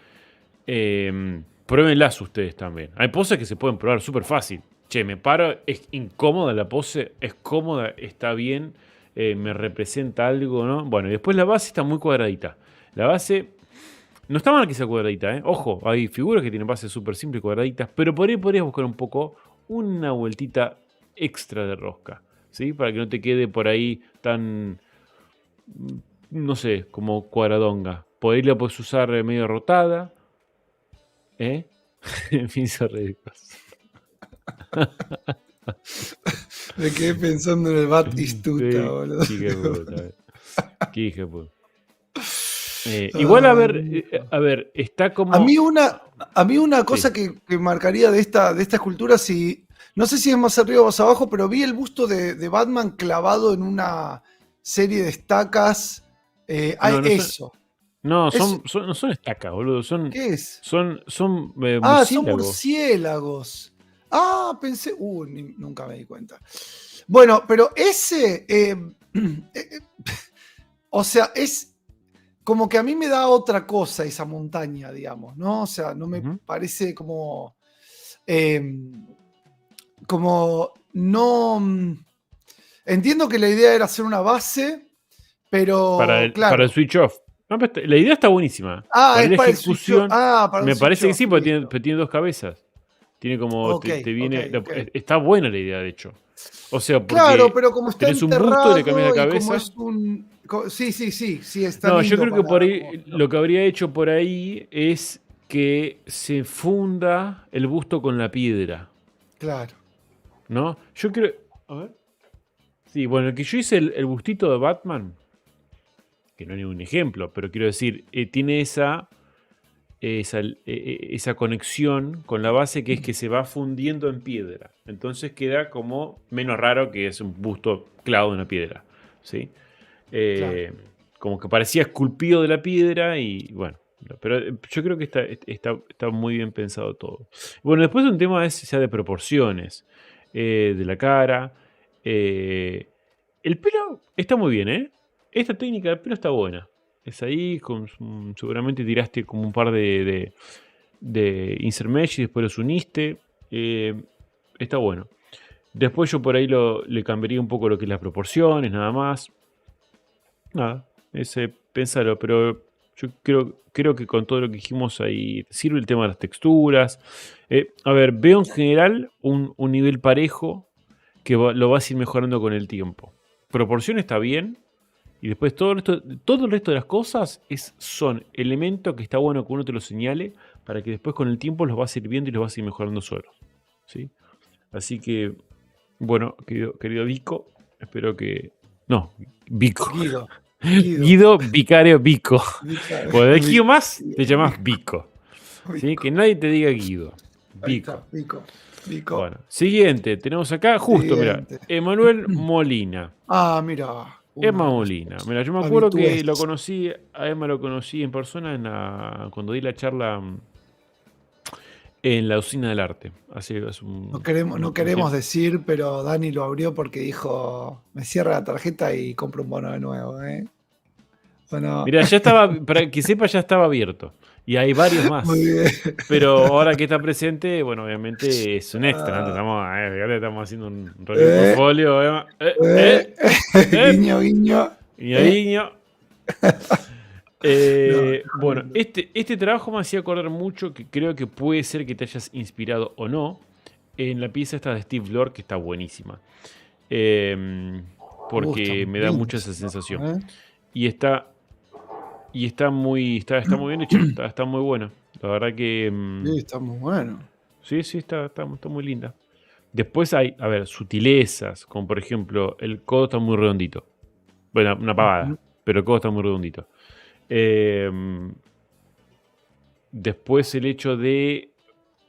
Pruébenlas ustedes también. Hay poses que se pueden probar súper fácil. Che, me paro, es incómoda la pose, es cómoda, está bien, me representa algo, ¿no? Bueno, y después la base está muy cuadradita. La base no está mal que sea cuadradita, ¿eh? Ojo, hay figuras que tienen bases súper simples, cuadraditas, pero por ahí podrías buscar un poco una vueltita extra de rosca, ¿sí? Para que no te quede por ahí tan, no sé, como cuadradonga. Por ahí la puedes usar medio rotada, ¿eh? En fin, se me quedé pensando en el Batistuta, boludo. Qué hija puta. Igual, a ver, está como. A mí una cosa que marcaría de esta escultura, no sé si es más arriba o más abajo, pero vi el busto de Batman clavado en una serie de estacas. Eso. No son estacas, boludo. ¿Qué es? Son murciélagos. Son murciélagos. Pensé. Nunca me di cuenta. Bueno, pero ese. O sea, es como que a mí me da otra cosa esa montaña, digamos, ¿no? O sea, no me parece como. Como no. Entiendo que la idea era hacer una base, pero. Para el switch off. No, la idea está buenísima. Es para la ejecución. Me parece que sí, porque tiene dos cabezas. Tiene como, Ok, te viene, ok. está buena la idea, de hecho. O sea, porque Claro, pero como está tenés un busto y le cambias la enterrado y como cabeza. es un... Sí, está No, yo lindo creo que por para... ahí, lo que habría hecho por ahí es que se funda el busto con la piedra, Claro. ¿no? Yo creo, a ver. Sí, bueno, el que yo hice el bustito de Batman, que no es ningún ejemplo, pero quiero decir, tiene esa conexión con la base, que es que se va fundiendo en piedra. Entonces queda como menos raro que es un busto clavado en la piedra, ¿sí? Claro. Como que parecía esculpido de la piedra y bueno. Pero yo creo que está muy bien pensado todo. Bueno, después un tema es ya de proporciones de la cara. El pelo está muy bien, ¿eh? Esta técnica del pelo está buena. Es ahí, seguramente tiraste como un par de insert mesh y después los uniste. Está bueno. Después yo por ahí le cambiaría un poco lo que es las proporciones, nada más. Nada, pensarlo, pero yo creo que con todo lo que dijimos ahí sirve el tema de las texturas. A ver, veo en general un nivel parejo que lo vas a ir mejorando con el tiempo. Proporción está bien. Y después todo el resto de las cosas son elementos que está bueno que uno te los señale para que después con el tiempo los vas a ir viendo y los vas a ir mejorando solos, ¿sí? Así que, bueno, querido Vico, espero que... No, Vico. Guido Vicario Vico. Bueno, de aquí o más te llamas Vico. ¿Sí? Que nadie te diga Guido. Vico. Vico. Bueno, siguiente, tenemos acá, justo, mira, Emanuel Molina. Ah, mira. Emma Molina. Mira, yo me acuerdo que a Emma lo conocí en persona cuando di la charla en la usina del arte. No queremos decir, pero Dani lo abrió porque dijo, me cierra la tarjeta y compro un bono de nuevo, ¿eh? Bueno. Mira, ya estaba, para que sepa, ya estaba abierto. Y hay varios más. Muy bien. Pero ahora que está presente, bueno, obviamente es un extra, ¿no? Estamos haciendo un portafolio. Emma. Guiño, guiño. Guiño. Bueno, este trabajo me hacía acordar mucho, que creo que puede ser que te hayas inspirado o no, en la pieza esta de Steve Lord, que está buenísima. Porque me da mucho esa sensación. Y está muy bien hecha, está muy buena. La verdad que... sí, está muy bueno. Sí, está muy linda. Después hay, a ver, sutilezas, como por ejemplo, el codo está muy redondito. Bueno, una pavada, pero el codo está muy redondito. Después el hecho de...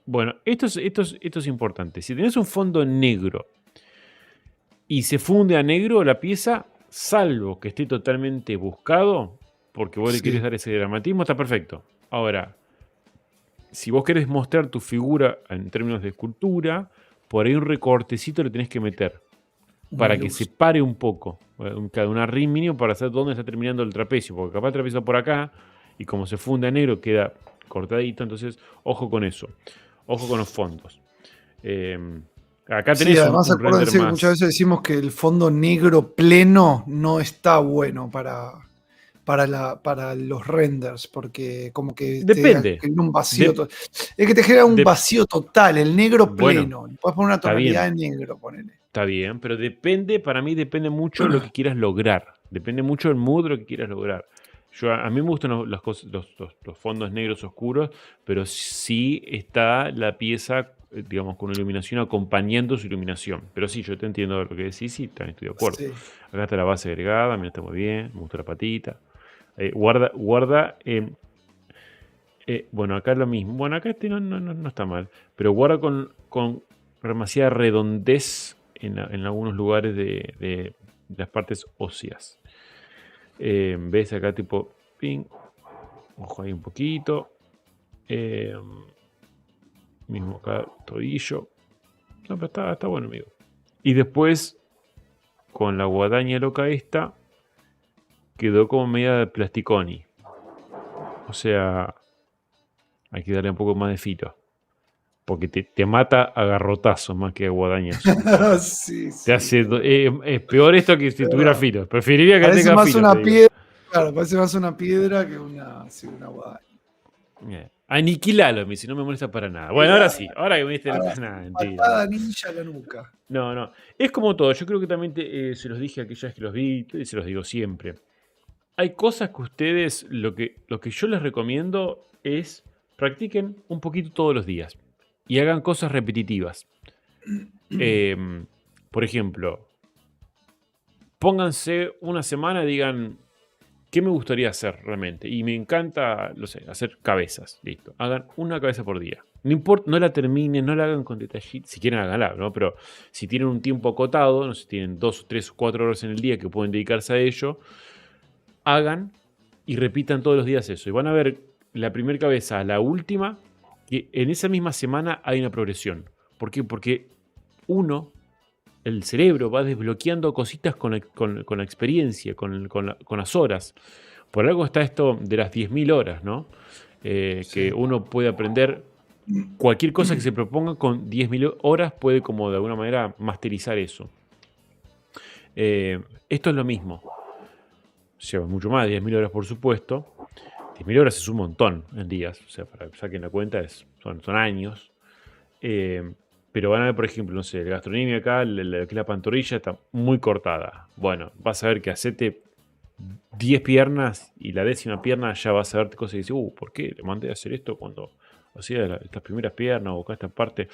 Bueno, esto es importante. Si tenés un fondo negro y se funde a negro la pieza, salvo que esté totalmente buscado, porque vos le querés dar ese dramatismo, está perfecto. Ahora, si vos querés mostrar tu figura en términos de escultura, por ahí un recortecito le tenés que meter para que se pare un poco, un arrim mínimo para saber dónde está terminando el trapecio, porque capaz el trapecio por acá y como se funde a negro queda cortadito, entonces ojo con eso, ojo con los fondos. Acá tenés además un render que más. muchas veces decimos que el fondo negro pleno no está bueno para los renders, porque como que depende. te genera un vacío. Es que te genera un vacío total, el negro pleno. Bueno, puedes poner una tonalidad de negro, ponele. Está bien, pero para mí depende mucho de lo que quieras lograr. Depende mucho del mood de lo que quieras lograr. A mí me gustan los fondos negros oscuros, pero sí está la pieza, digamos, con iluminación acompañando su iluminación. Pero sí, yo te entiendo lo que decís y también estoy de acuerdo. Sí. Acá está la base agregada, mira, está muy bien, me gusta la patita. Guarda. Bueno, acá es lo mismo. Bueno, acá no está mal, pero guarda con demasiada redondez en algunos lugares de las partes óseas. ¿Ves acá tipo ping? Ojo ahí un poquito. Mismo acá, tobillo. No, pero está bueno, amigo. Y después, con la guadaña loca esta, quedó como media de plasticoni. O sea, hay que darle un poco más de filo. Porque te mata a garrotazos más que a guadañazos. Te hace, es peor esto que si tuviera filo. Preferiría que tenga filo. Una piedra, claro, parece más una piedra que una guadaña. Aniquilalo, me dice, no me molesta para nada. Bueno, ahora sí, ahora que me diste nada, mentira. Patada ninja a la nuca. No. Es como todo. Yo creo que también se los dije aquella vez que los vi y se los digo siempre. Hay cosas que ustedes, lo que yo les recomiendo es practiquen un poquito todos los días y hagan cosas repetitivas. Por ejemplo, pónganse una semana y digan, ¿qué me gustaría hacer realmente? Y me encanta, no sé, hacer cabezas. Listo. Hagan una cabeza por día. No importa, no la terminen, no la hagan con detallitos. Si quieren, háganla, ¿no? Pero si tienen un tiempo acotado, no sé, tienen 2, 3 o 4 horas en el día que pueden dedicarse a ello, hagan y repitan todos los días eso. Y van a ver la primera cabeza a la última, que en esa misma semana hay una progresión. ¿Por qué? Porque el cerebro va desbloqueando cositas con la experiencia, con las horas. Por algo está esto de las 10.000 horas, ¿no? Sí. Que uno puede aprender cualquier cosa que se proponga con 10.000 horas, puede como de alguna manera masterizar eso. Esto es lo mismo. Lleva mucho más de 10.000 horas, por supuesto. 10.000 horas es un montón en días. O sea, para que saquen la cuenta, son años. Pero van a ver, por ejemplo, no sé, la gastronomía acá, la pantorrilla está muy cortada. Bueno, vas a ver que hacete 10 piernas y la 10ª pierna ya vas a ver cosas y dices, ¿por qué le mandé a hacer esto cuando hacía estas primeras piernas o acá esta parte?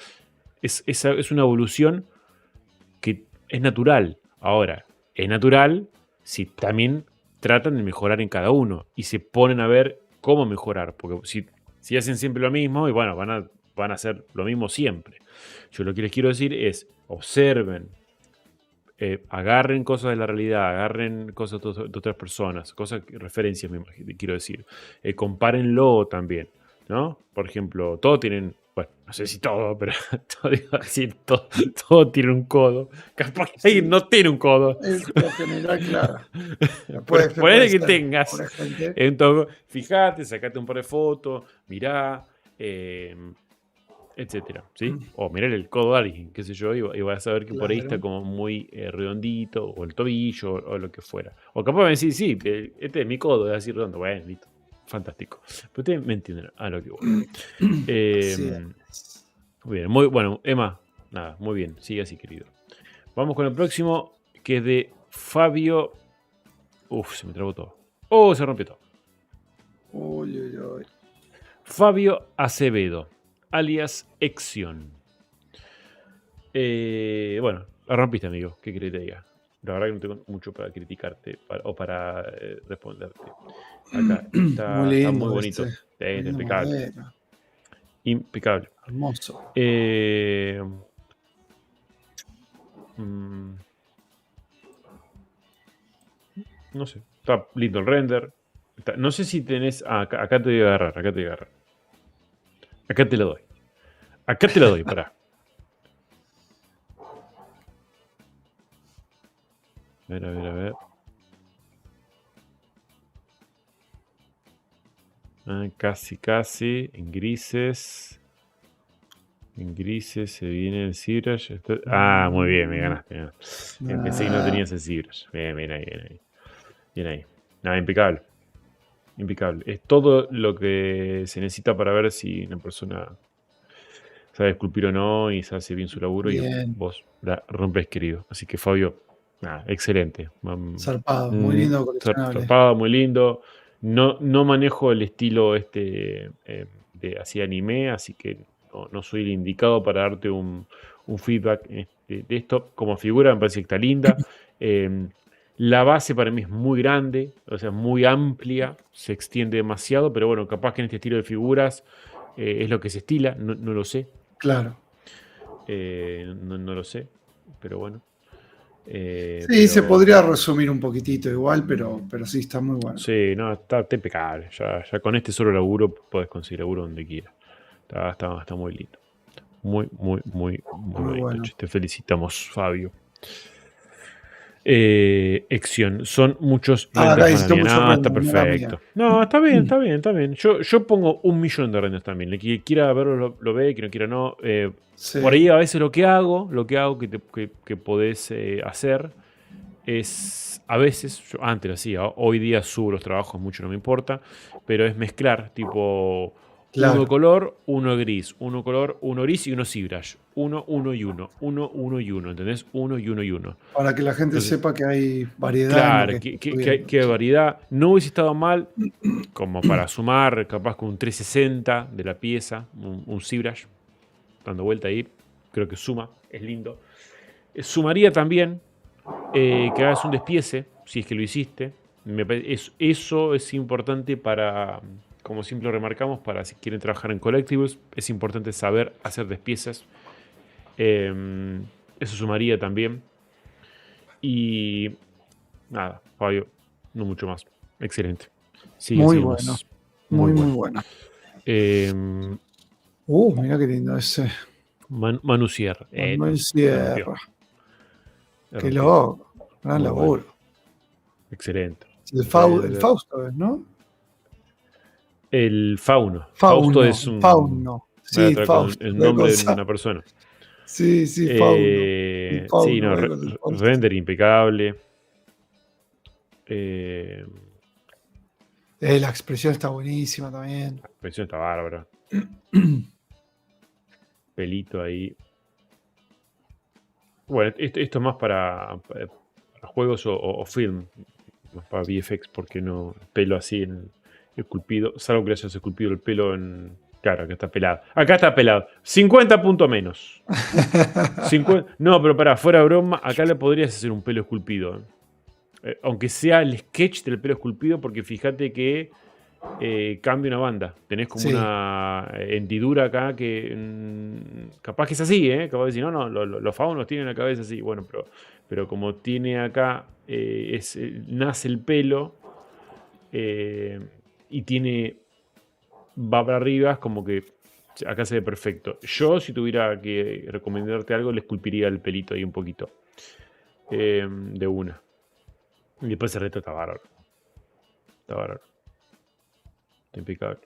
Es una evolución que es natural. Ahora, es natural si también tratan de mejorar en cada uno y se ponen a ver cómo mejorar. Porque si hacen siempre lo mismo, y bueno, van a hacer lo mismo siempre. Yo lo que les quiero decir es, observen, agarren cosas de la realidad, agarren cosas de otras personas, referencias, quiero decir. Compárenlo también, ¿no? Por ejemplo, todos tienen, bueno, no sé si todo, pero todo tiene un codo. Capaz que alguien no tiene un codo. Es lo general, claro. Puede que tengas. Entonces, fíjate, sacate un par de fotos, mirá, etcétera, ¿sí? O mirar el codo de alguien, qué sé yo, y vas a ver que por ahí está como muy redondito, o el tobillo, o lo que fuera. O capaz me decís, sí, este es mi codo, es así redondo, bueno, listo, fantástico. Pero ustedes me entienden a lo que voy. Muy bien, muy bueno, Emma, nada, muy bien, sigue así, querido. Vamos con el próximo, que es de Fabio. Se me trabó todo. Se rompió todo. Uy. Fabio Acevedo, alias Exion. Bueno, la rompiste, amigo. ¿Qué querés que te diga? La verdad que no tengo mucho para criticarte o para responderte. Acá está muy bonito. Está impecable. Impecable. Hermoso. No sé. Está lindo el render. No sé si tenés. Acá te voy a agarrar. Acá te lo doy. Acá te lo doy, pará. A ver. Casi. En grises se viene el ZBRUSH. Muy bien, me ganaste. Pensé que no tenías el ZBRUSH. Bien ahí. Nada, impecable. Es todo lo que se necesita para ver si una persona sabe esculpir o no y se hace bien su laburo. Bien. Y vos la rompes, querido. Así que, Fabio, excelente. Zarpado, muy lindo coleccionable. Zarpado, muy lindo. No manejo el estilo de así anime, así que no soy el indicado para darte un feedback de esto. Como figura me parece que está linda. La base para mí es muy grande, o sea, muy amplia, se extiende demasiado, pero bueno, capaz que en este estilo de figuras es lo que se estila, no lo sé. Claro. No lo sé, pero bueno. Sí, se podría resumir un poquitito igual, pero sí, está muy bueno. Sí, no, está impecable. Ya con este solo laburo podés conseguir laburo donde quieras. Está muy lindo. Muy bonito. Bueno. Te felicitamos, Fabio. Acción. Son muchos renders. Está perfecto. No, está bien. Yo pongo 1.000.000 de renders también. El que quiera verlo lo ve, quien no quiera no. Sí. Por ahí a veces lo que hago que podés hacer es, a veces, yo antes lo hacía, hoy día subo los trabajos, mucho no me importa, pero es mezclar, tipo, Claro. Uno color, uno gris. Uno color, uno gris y uno ZBRUSH. Uno y uno. Uno y uno. ¿Entendés? Uno y uno y uno. Para que la gente sepa que hay variedad. Claro, que hay variedad. No hubiese estado mal como para sumar capaz con un 360 de la pieza, un ZBRUSH, dando vuelta ahí. Creo que suma, es lindo. Sumaría también que hagas un despiece, si es que lo hiciste. Eso es importante para, como siempre lo remarcamos, para si quieren trabajar en Collectibles, es importante saber hacer despiezas. Eso sumaría también. Y nada, Fabio, no mucho más. Excelente. Muy bueno. Muy bueno. Mira qué lindo ese. Manuciar. Manuciar. Qué loco. Gran laburo. Bueno. Excelente. El Fausto es, ¿no? El Fauno. Fausto es un... Fauno. Sí, Fausto. El nombre de una persona. Sí, Fauno. Sí, no, render impecable. La expresión está buenísima también. La expresión está bárbara. Pelito ahí. Bueno, esto es más para juegos o film. Más para VFX, porque no pelo así en esculpido. Salvo que le hayas esculpido el pelo en... Claro, acá está pelado. Acá está pelado. 50 puntos menos. 50... No, pero para, fuera broma, acá le podrías hacer un pelo esculpido. Aunque sea el sketch del pelo esculpido, porque fíjate que cambia una banda. Tenés como una hendidura acá que capaz que es así, ¿eh? Capaz de decir, no, los faunos tienen la cabeza así. Bueno, pero como tiene acá, nace el pelo y tiene... va para arriba, es como que acá se ve perfecto. Yo, si tuviera que recomendarte algo, le esculpiría el pelito ahí un poquito. De una. Y después el resto está bárbaro. Está bárbaro. Está impecable.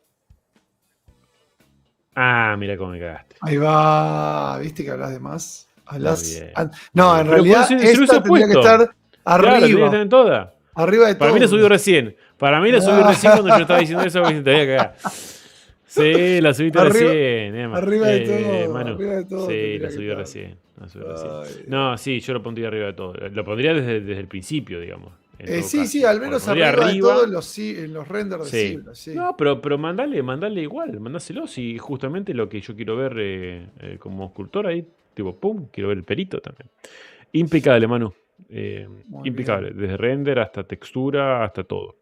Ah, mira cómo me cagaste. Ahí va. ¿Viste que hablas de más? Hablas... No, en realidad esta tendría que estar arriba. Claro, tendría que estar en toda. Arriba de todo. Para mí la subió recién. Para mí la subí recién cuando yo estaba diciendo eso, porque te voy a cagar. Sí, la subiste recién. Arriba de todo. Manu. Arriba de todo. Sí, la subió recién. No, sí, yo lo pondría arriba de todo. Lo pondría desde el principio, digamos. Sí, al menos arriba de todo en los renders de Zebra. Sí. No, pero mandale igual. Mandáselo. Si justamente lo que yo quiero ver como escultor ahí, tipo, pum, quiero ver el perito también. Impecable, Manu. Impecable. Bien. Desde render hasta textura, hasta todo.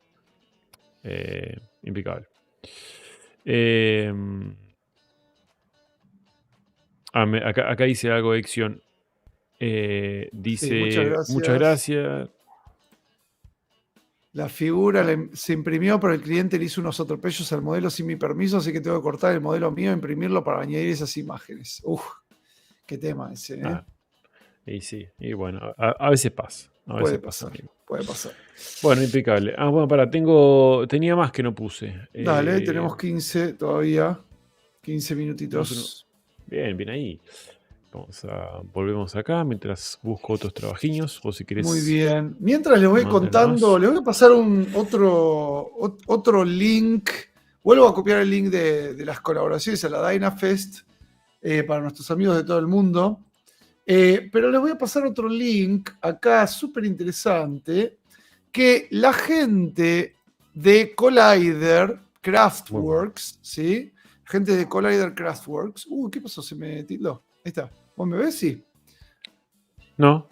Impecable. Acá dice algo de Acción. Dice, muchas gracias. La figura se imprimió, pero el cliente le hizo unos atropellos al modelo sin mi permiso, así que tengo que cortar el modelo mío e imprimirlo para añadir esas imágenes. Qué tema ese, ¿eh? Y sí, y bueno, a veces pasa. Puede pasar. Bueno, impecable. Bueno, tenía más que no puse. Dale, tenemos 15 todavía. 15 minutitos. Bien ahí. Volvemos acá mientras busco otros trabajiños. O si querés. Muy bien. Mientras les voy contando, les voy a pasar otro link. Vuelvo a copiar el link de las colaboraciones a la DynaFest para nuestros amigos de todo el mundo. Pero les voy a pasar otro link acá súper interesante que la gente de Collider Craftworks, ¿sí? Gente de Collider Craftworks. ¿Qué pasó? Se me tildó. Ahí está. ¿Vos me ves? Sí. No.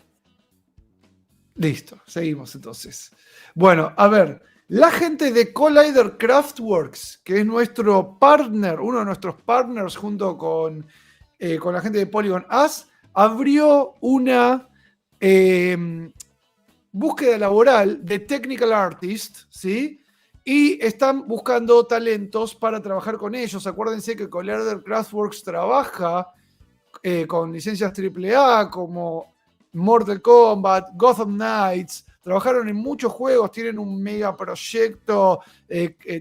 Listo. Seguimos entonces. Bueno, a ver. La gente de Collider Craftworks, que es nuestro partner, uno de nuestros partners junto con la gente de Polygon As, abrió una búsqueda laboral de technical artist, ¿sí? Y están buscando talentos para trabajar con ellos. Acuérdense que Collider Craftworks trabaja con licencias AAA como Mortal Kombat, Gotham Knights. Trabajaron en muchos juegos, tienen un mega proyecto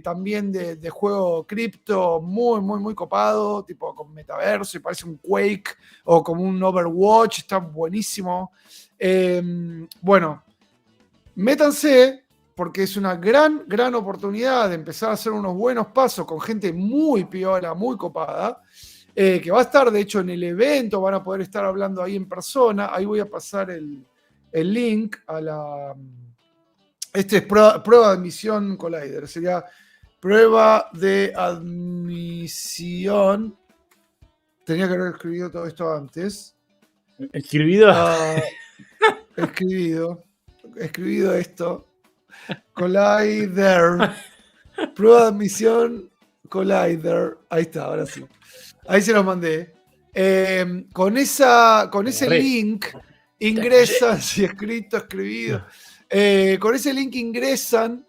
también de juego cripto muy copado, tipo con metaverso, y parece un Quake o como un Overwatch, está buenísimo. Bueno, métanse porque es una gran oportunidad de empezar a hacer unos buenos pasos con gente muy piola, muy copada, que va a estar, de hecho, en el evento, van a poder estar hablando ahí en persona. Ahí voy a pasar el link a la... Este es prueba de admisión Collider, sería prueba de admisión. Tenía que haber escrito todo esto antes. ¿Escribido? Escribido esto. Collider. Prueba de admisión Collider. Ahí está, ahora sí. Ahí se los mandé. Con ese link ingresan, si escribido. Con ese link ingresan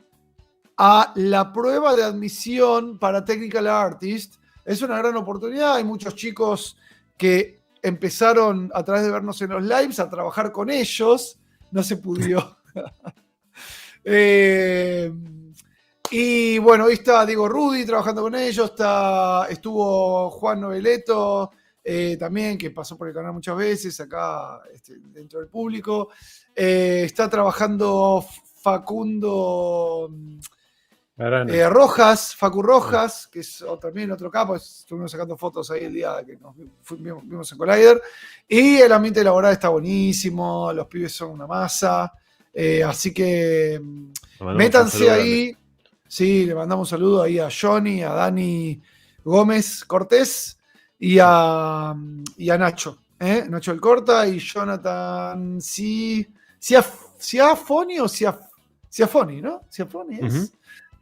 a la prueba de admisión para Technical Artist. Es una gran oportunidad. Hay muchos chicos que empezaron a través de vernos en los lives a trabajar con ellos. No se pudo. Y bueno, ahí está Diego Rudy trabajando con ellos. Estuvo Juan Noveleto también, que pasó por el canal muchas veces acá dentro del público. Está trabajando Facundo Facu Rojas, que es también otro capo. Estuvimos sacando fotos ahí el día que nos vimos en Collider. Y el ambiente laboral está buenísimo, los pibes son una masa. Así que métanse ahí. Sí, le mandamos un saludo ahí a Johnny, a Dani Gómez Cortés y a Nacho. Nacho del Corta y Jonathan Ciafoni o Ciafoni, ¿no? Ciafoni es.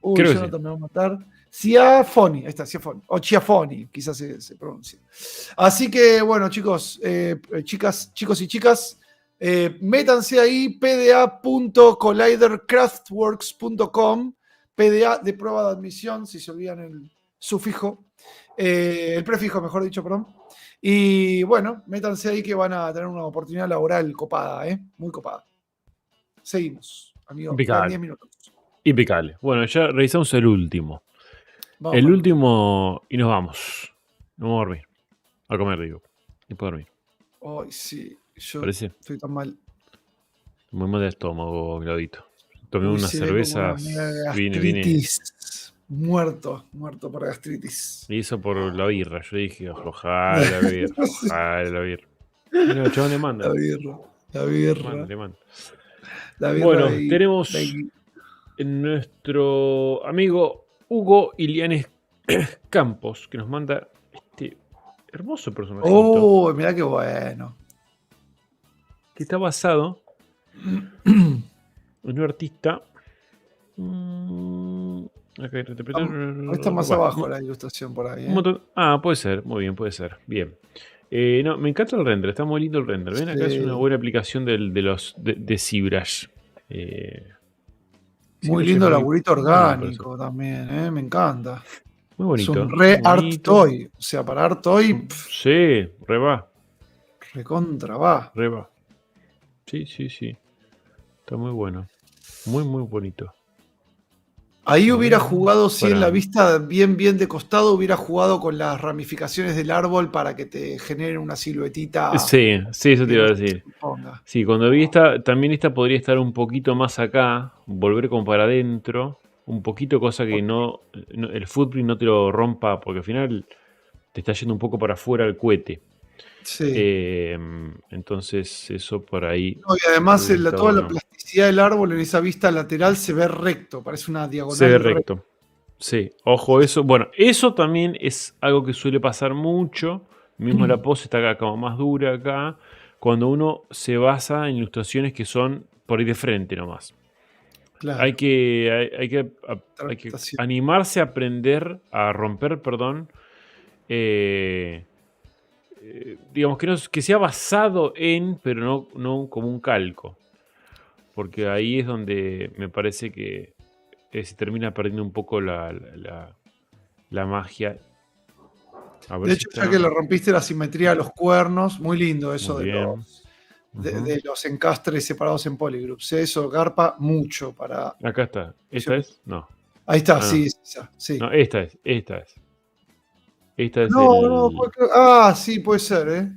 Uy, Jonathan me va a matar. Ciafoni, ahí está, Ciafoni. O Chiafoni, quizás se pronuncia. Así que, bueno, chicos, chicos y chicas, métanse ahí, pda.collidercraftworks.com, PDA de prueba de admisión, si se olvidan el sufijo, el prefijo, mejor dicho, perdón. Y bueno, métanse ahí que van a tener una oportunidad laboral copada, muy copada. Seguimos, amigo. Quedan 10 minutos. Impecable. Bueno, ya revisamos el último. El último y nos vamos. Nos vamos a dormir. A comer, digo. Y puedo dormir. Ay, sí. Yo ¿Parece? estoy tan mal. Muy mal de estómago, Claudito. Tomé unas cervezas. Vine. Muerto por gastritis. Y eso por la birra. Yo dije, ojalá la birra. Ojalá la birra. Mira, el chabón le manda. La birra. Le manda. Bueno, tenemos nuestro amigo Hugo Ilianes Campos, que nos manda este hermoso personaje. Oh, mirá qué bueno. Que está basado en un artista. Está más abajo la ilustración por ahí. Puede ser, muy bien, puede ser. Bien. No, me encanta el render, está muy lindo el render. Ven, acá es una buena aplicación de ZBRUSH. Muy lindo el laburito orgánico también, me encanta. Muy bonito. Es un art toy. O sea, para art toy. Sí, re va. Recontra va. Re va. Sí. Está muy bueno. Muy bonito. Ahí hubiera jugado, si en la vista bien de costado, hubiera jugado con las ramificaciones del árbol para que te generen una siluetita. Sí, eso te iba a decir. Sí, cuando vi también esta podría estar un poquito más acá, volver como para adentro, un poquito, cosa que no el footprint no te lo rompa, porque al final te está yendo un poco para afuera el cohete. Sí. Entonces eso por ahí. No, y además toda la plasticidad del árbol en esa vista lateral se ve recto, parece una diagonal. Se ve recto. Sí, ojo eso. Bueno, eso también es algo que suele pasar mucho. Mismo la pose está acá como más dura acá. Cuando uno se basa en ilustraciones que son por ahí de frente nomás. Claro. Hay que animarse a aprender, a romper, digamos que sea basado en, pero no como un calco, porque ahí es donde me parece que se termina perdiendo un poco la magia. De hecho, ya que lo rompiste, la simetría de los cuernos, muy lindo eso de los encastres separados en polygroups. Eso garpa mucho para. Acá está. ¿Esta es? No. Ahí está, sí. No, esta es. Sí, puede ser,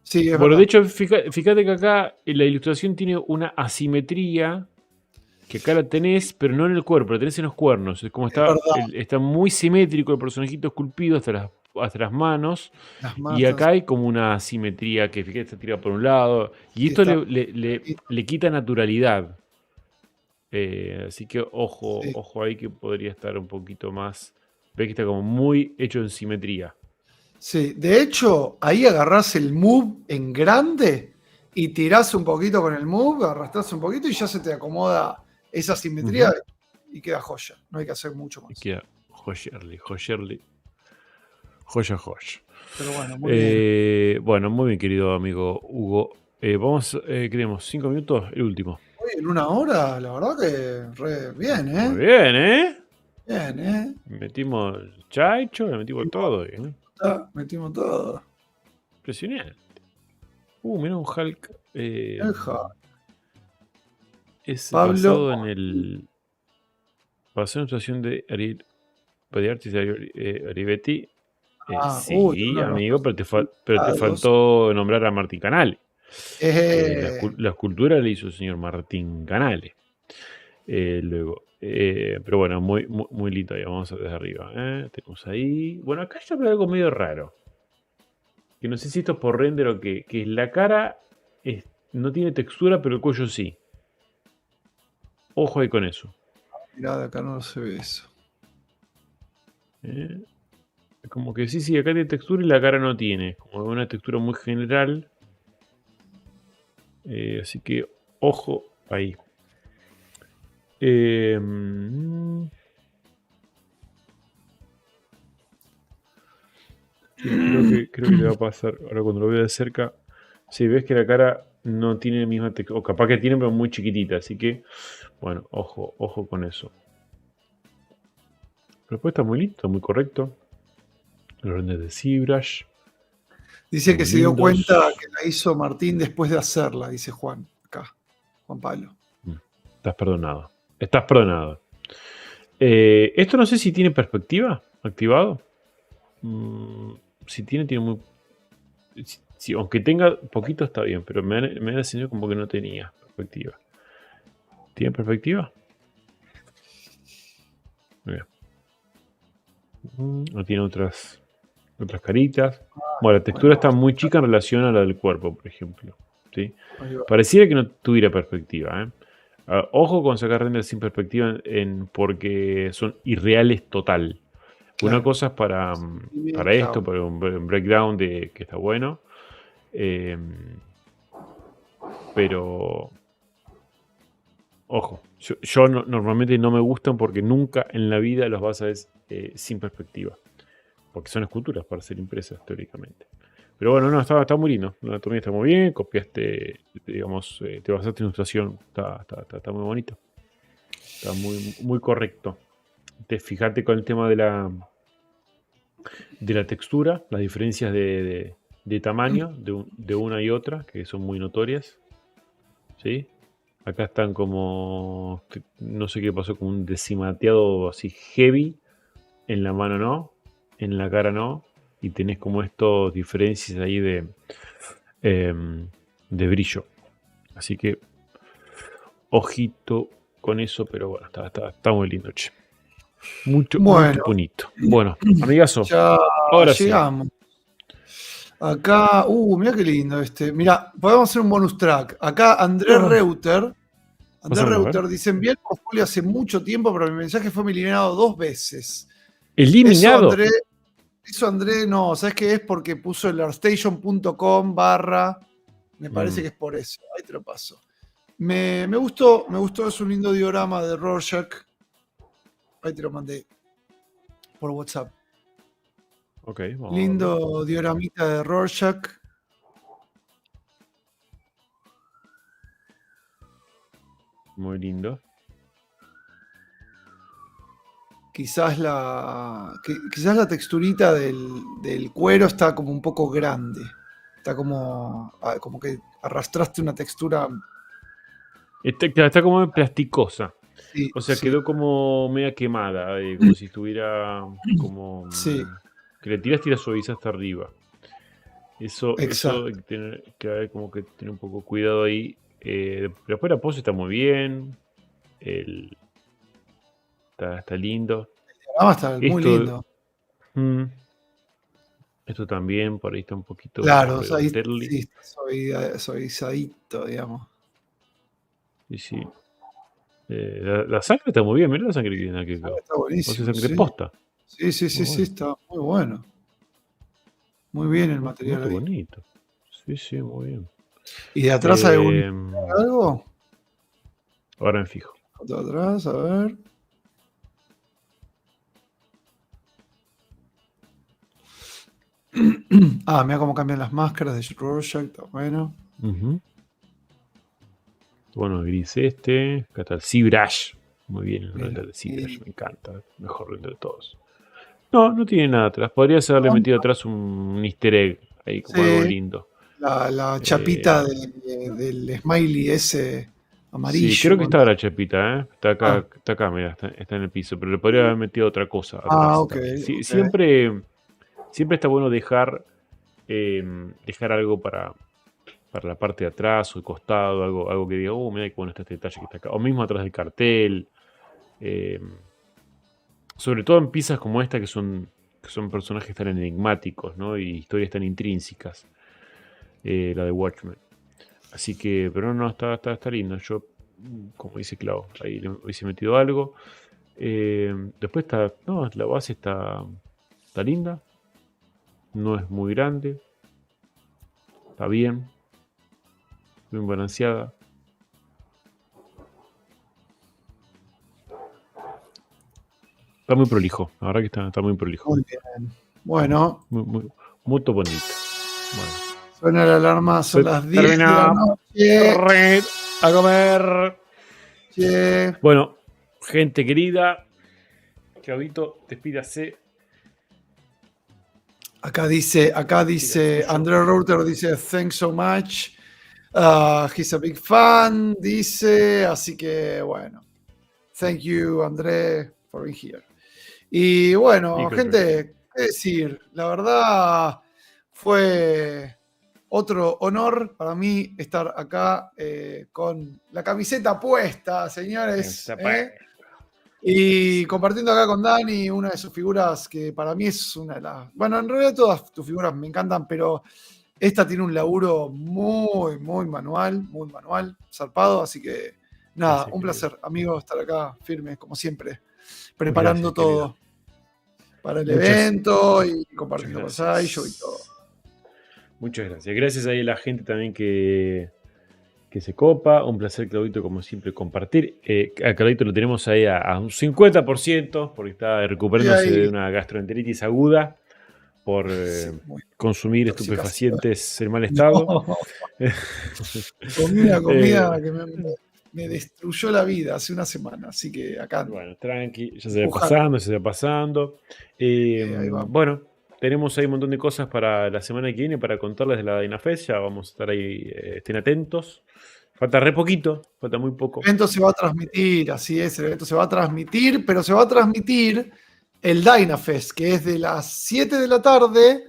Sí, es bueno, verdad. de hecho, fíjate que acá la ilustración tiene una asimetría que acá la tenés, pero no en el cuerpo, la tenés en los cuernos. Es como está muy simétrico el personajito esculpido hasta las manos. Y acá hay como una asimetría que fíjate, está tirada por un lado. Y esto le quita naturalidad. Así que ojo ahí que podría estar un poquito más. Ves que está como muy hecho en simetría. Sí, de hecho, ahí agarrás el move en grande y tirás un poquito con el move, arrastrás un poquito y ya se te acomoda esa simetría y queda joya. No hay que hacer mucho más. Y queda joyerly. Joya. Pero bueno, muy bien. Bueno, muy bien, querido amigo Hugo. Vamos, queremos 5 minutos, el último. Hoy en 1 hora, la verdad que re bien, ¿eh? Muy bien, ¿eh? Bien, ¿eh? Metimos el chaicho, le metimos todo. Metimos todo. Impresionante. Mirá un Hulk. El Hulk. Es Pablo. basado en el. Basado en una situación de Artis Arivetti. Sí, amigo, pero te faltó nombrar a Martín Canale. La escultura la hizo el señor Martín Canale. Luego. Pero bueno, muy lindo ahí. Vamos a ver desde arriba. Tenemos ahí. Bueno, acá ya veo algo medio raro. Que no sé si esto es por render o qué. Que la cara no tiene textura, pero el cuello sí. Ojo ahí con eso. Mirá, de acá no se ve eso. Como que sí, acá tiene textura y la cara no tiene. Como una textura muy general. Así que ojo ahí. Creo que le va a pasar ahora cuando lo veo de cerca. Si ves que la cara no tiene la misma textura, o capaz que tiene, pero muy chiquitita. Así que, bueno, ojo con eso. Pero después está muy lindo, muy correcto. Los renders de ZBRUSH. Dice que se dio cuenta que la hizo Martín después de hacerla, dice Juan, acá. Juan Pablo. Estás perdonado. Esto no sé si tiene perspectiva activado. Si tiene muy. Si, aunque tenga poquito está bien, pero me da la sensación como que no tenía perspectiva. ¿Tiene perspectiva? Muy bien. No tiene otras caritas. Bueno, la textura está muy chica en relación a la del cuerpo, por ejemplo. ¿Sí? Pareciera que no tuviera perspectiva. Ojo con sacar renders sin perspectiva porque son irreales total. Claro. Una cosa es para esto, para un breakdown que está bueno. Pero ojo, yo normalmente no me gustan porque nunca en la vida los vas a ver sin perspectiva. Porque son esculturas para ser impresas teóricamente. Pero bueno, no, está muy lindo. La anatomía está muy bien. Copiaste, digamos, te basaste en ilustración. Está muy bonito. Está muy correcto. Fíjate con el tema de la textura, las diferencias de tamaño de una y otra, que son muy notorias. ¿Sí? Acá están como, no sé qué pasó, como un decimateado así heavy. En la mano no, en la cara no. Y tenés como estos diferencias ahí de brillo. Así que ojito con eso, pero bueno, está muy lindo, che. Muy bonito. Bueno, amigazo. Ya ahora llegamos. Sí. Acá, mirá qué lindo este. Mirá, podemos hacer un bonus track. Acá Andrés Reuter. Dice: envié el portafolio hace mucho tiempo, pero mi mensaje fue eliminado 2 veces. ¿Eliminado? Eso André, no, ¿sabes qué es? Porque puso el artstation.com/ me parece que es por eso. Ahí te lo paso. Me gustó, es un lindo diorama de Rorschach. Ahí te lo mandé por WhatsApp. Ok, lindo dioramita de Rorschach. Muy lindo. Quizás la texturita del cuero está como un poco grande. Está como que arrastraste una textura. Está como plasticosa. Sí, o sea, quedó como media quemada, como si estuviera como... Sí. Que le tiras suaviza hasta arriba. Eso hay que como que tener un poco cuidado ahí. Pero después la pose está muy bien. Está lindo. Está muy lindo. Esto también, por ahí está un poquito... Claro, ahí sí, está suavizadito, digamos. Sí. La sangre está muy bien, mirá la sangre que tiene aquí. Está buenísimo. Sangre posta. Sí, está muy bueno. Muy bien el material. Muy bonito. Sí, muy bien. ¿Y de atrás hay algo? Ahora me fijo. De atrás, a ver. Mira cómo cambian las máscaras de ZBRUSH, está bueno. Bueno, gris acá está el ZBRUSH. Muy bien, el render de ZBRUSH, me encanta. Mejor render de todos. No tiene nada atrás. Podrías haberle metido atrás un easter egg ahí, como algo lindo. La chapita del smiley ese amarillo. Sí, creo que estaba la chapita, Está acá, mira, está en el piso. Pero le podría haber metido otra cosa atrás. Okay. Siempre está bueno dejar algo para la parte de atrás o el costado, algo que diga, mira qué bueno está este detalle que está acá. O mismo atrás del cartel. Sobre todo en piezas como esta que son personajes tan enigmáticos, ¿no? Y historias tan intrínsecas. La de Watchmen. Así que, pero no, está lindo. Yo, como dice Clau, ahí le hubiese metido algo. Después la base está linda. No es muy grande. Está bien balanceada. Está muy prolijo. La verdad que está muy prolijo. Muy bien. Bueno. Muy bonito. Bueno. Suena la alarma, son las 10 de la noche. A comer. Sí. Bueno, gente querida. Clavito, despídase. Acá dice André Reuter, dice thanks so much. He's a big fan, dice, así que bueno. Thank you, André, for being here. Y bueno, gente, qué decir, la verdad fue otro honor para mí estar acá con la camiseta puesta, señores. Y compartiendo acá con Dani una de sus figuras que para mí es una de las... Bueno, en realidad todas tus figuras me encantan, pero esta tiene un laburo muy manual, zarpado. Así que nada, gracias, un placer, amigo, estar acá firme, como siempre, preparando todo para el evento y compartiendo con Sideshow y todo. Muchas gracias. Gracias ahí a la gente también que se copa. Un placer, Claudito, como siempre, compartir. A Claudito lo tenemos ahí a un 50%, porque está recuperándose de una gastroenteritis aguda por consumir estupefacientes en mal estado. No. Comida que me destruyó la vida hace una semana, así que acá... Bueno, tranqui, ya se va pasando. Bueno, tenemos ahí un montón de cosas para la semana que viene para contarles de la DynaFest. Ya vamos a estar ahí, estén atentos. Falta re poquito, falta muy poco. El evento se va a transmitir, así es, el evento se va a transmitir, pero se va a transmitir el DynaFest, que es de las 7 de la tarde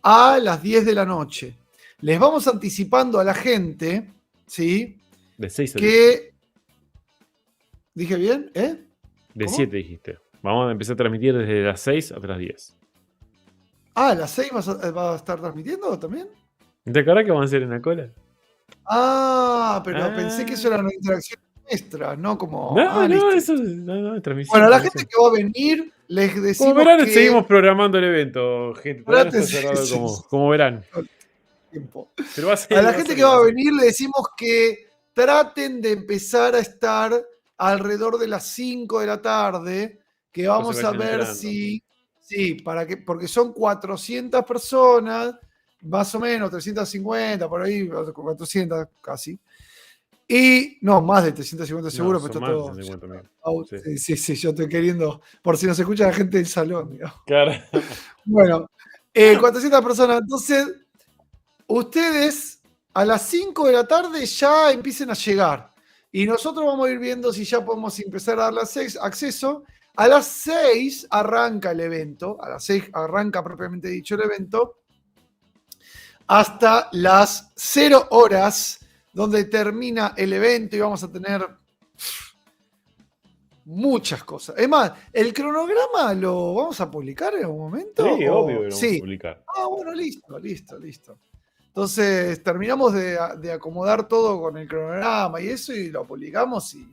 a las 10 de la noche. Les vamos anticipando a la gente, ¿sí? De 6 a 10. ¿Dije bien? De 7 dijiste. Vamos a empezar a transmitir desde las 6 hasta las 10. ¿A las 6 va a estar transmitiendo también? ¿Te acuerdas que vamos a hacer en la cola? Pero pensé que eso era una interacción extra, no como... No, eso es transmisión. Bueno, a la gente que va a venir, les decimos como verán, que... seguimos programando el evento, gente. Todavía no está cerrado como verán. Pero a la gente que va a venir le decimos que traten de empezar a estar alrededor de las 5 de la tarde, que vamos a ver si... Sí, porque son 400 personas, más o menos, 350, por ahí, 400 casi. Y, no, más de 350 seguro, pero está todo... Sí, yo estoy queriendo, por si nos escucha la gente del salón, digamos. Claro. Bueno, 400 personas. Entonces, ustedes a las 5 de la tarde ya empiecen a llegar. Y nosotros vamos a ir viendo si ya podemos empezar a darle acceso. A las 6 arranca el evento, a las 6 arranca propiamente dicho el evento, hasta las 0 horas, donde termina el evento y vamos a tener muchas cosas. Es más, ¿el cronograma lo vamos a publicar en algún momento? Sí, obvio que lo vamos a publicar. Bueno, listo. Entonces, terminamos de acomodar todo con el cronograma y eso, y lo publicamos, y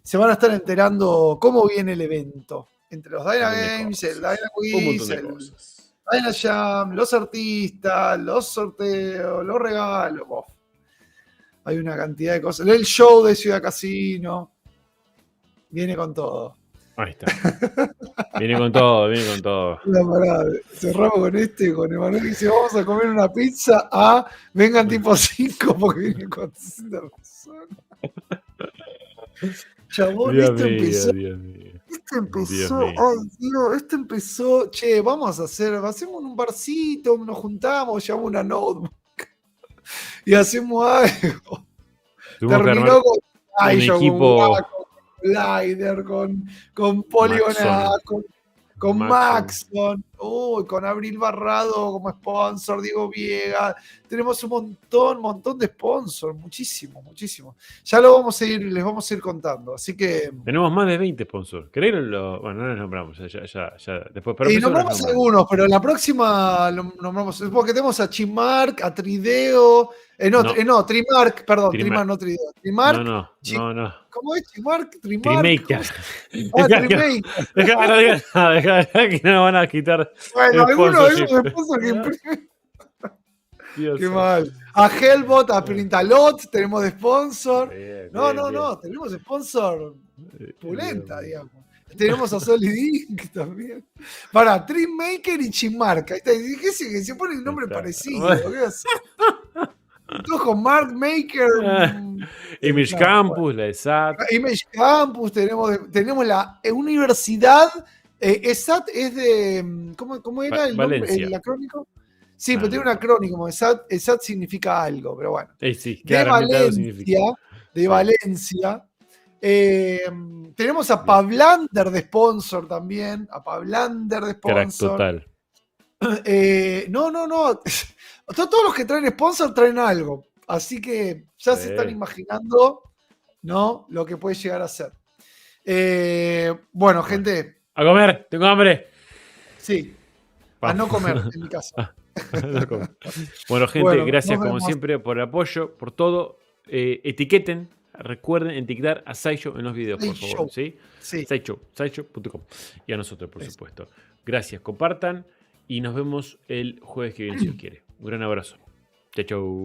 se van a estar enterando cómo viene el evento. Entre los Dyna Games, el Dyna Quiz, el Dyna Jam, los artistas, los sorteos, los regalos. Hay una cantidad de cosas. El show de Ciudad Casino. Viene con todo. Ahí está. Viene con todo. Cerramos con Emanuel, que dice, vamos a comer una pizza. Vengan tipo 5 porque viene con 60 personas. Chabón, esto empezó. Che, hacemos un barcito, nos juntamos, llevamos una notebook y hacemos algo. Terminó con un equipo... Lider, con Polygon, con Maxon, con Abril Barrado como sponsor, Diego Viega. Tenemos un montón de sponsors, muchísimo. Ya les vamos a ir contando. Así que. Tenemos más de 20 sponsors. Bueno, no los nombramos, ya después. Y nombramos algunos, pero la próxima nombramos. Porque tenemos a Chimark, a Trideo. Trimark, perdón. Trimark, no Trideo. Trimark. No. ¿Cómo es Chimark? Trimaker. Trimaker. Deja que no nos van a quitar. Bueno, algunos de esos sponsors que imprimen. Qué mal. A Hellbot, a Printalot tenemos de sponsor. No, tenemos sponsor pulenta, digamos. Tenemos a Solid Ink también. Para Trimaker y Chimark. Ahí está. Dije que se pone el nombre parecido. Todos con Mark Maker. Image Campus, la ESAT. Image Campus, tenemos la universidad. ESAT es de. ¿Cómo era el nombre? ¿El acrónico? Sí, pero tiene un acrónimo. ESAT significa algo, pero bueno. Sí, de Valencia. Tenemos a Pablander de sponsor también. Crack total. No. Todos los que traen sponsor traen algo. Así que ya se están imaginando, ¿no? Lo que puede llegar a ser. Bueno, gente. A comer, tengo hambre. Sí. A no comer, en mi caso. Bueno, gente, gracias como siempre por el apoyo, por todo. Etiqueten, recuerden etiquetar a Sideshow en los videos, por favor. ¿Sí? Sideshow.com. Y a nosotros, por supuesto. Gracias, compartan y nos vemos el jueves que viene si Dios quiere. Un gran abrazo. Chau.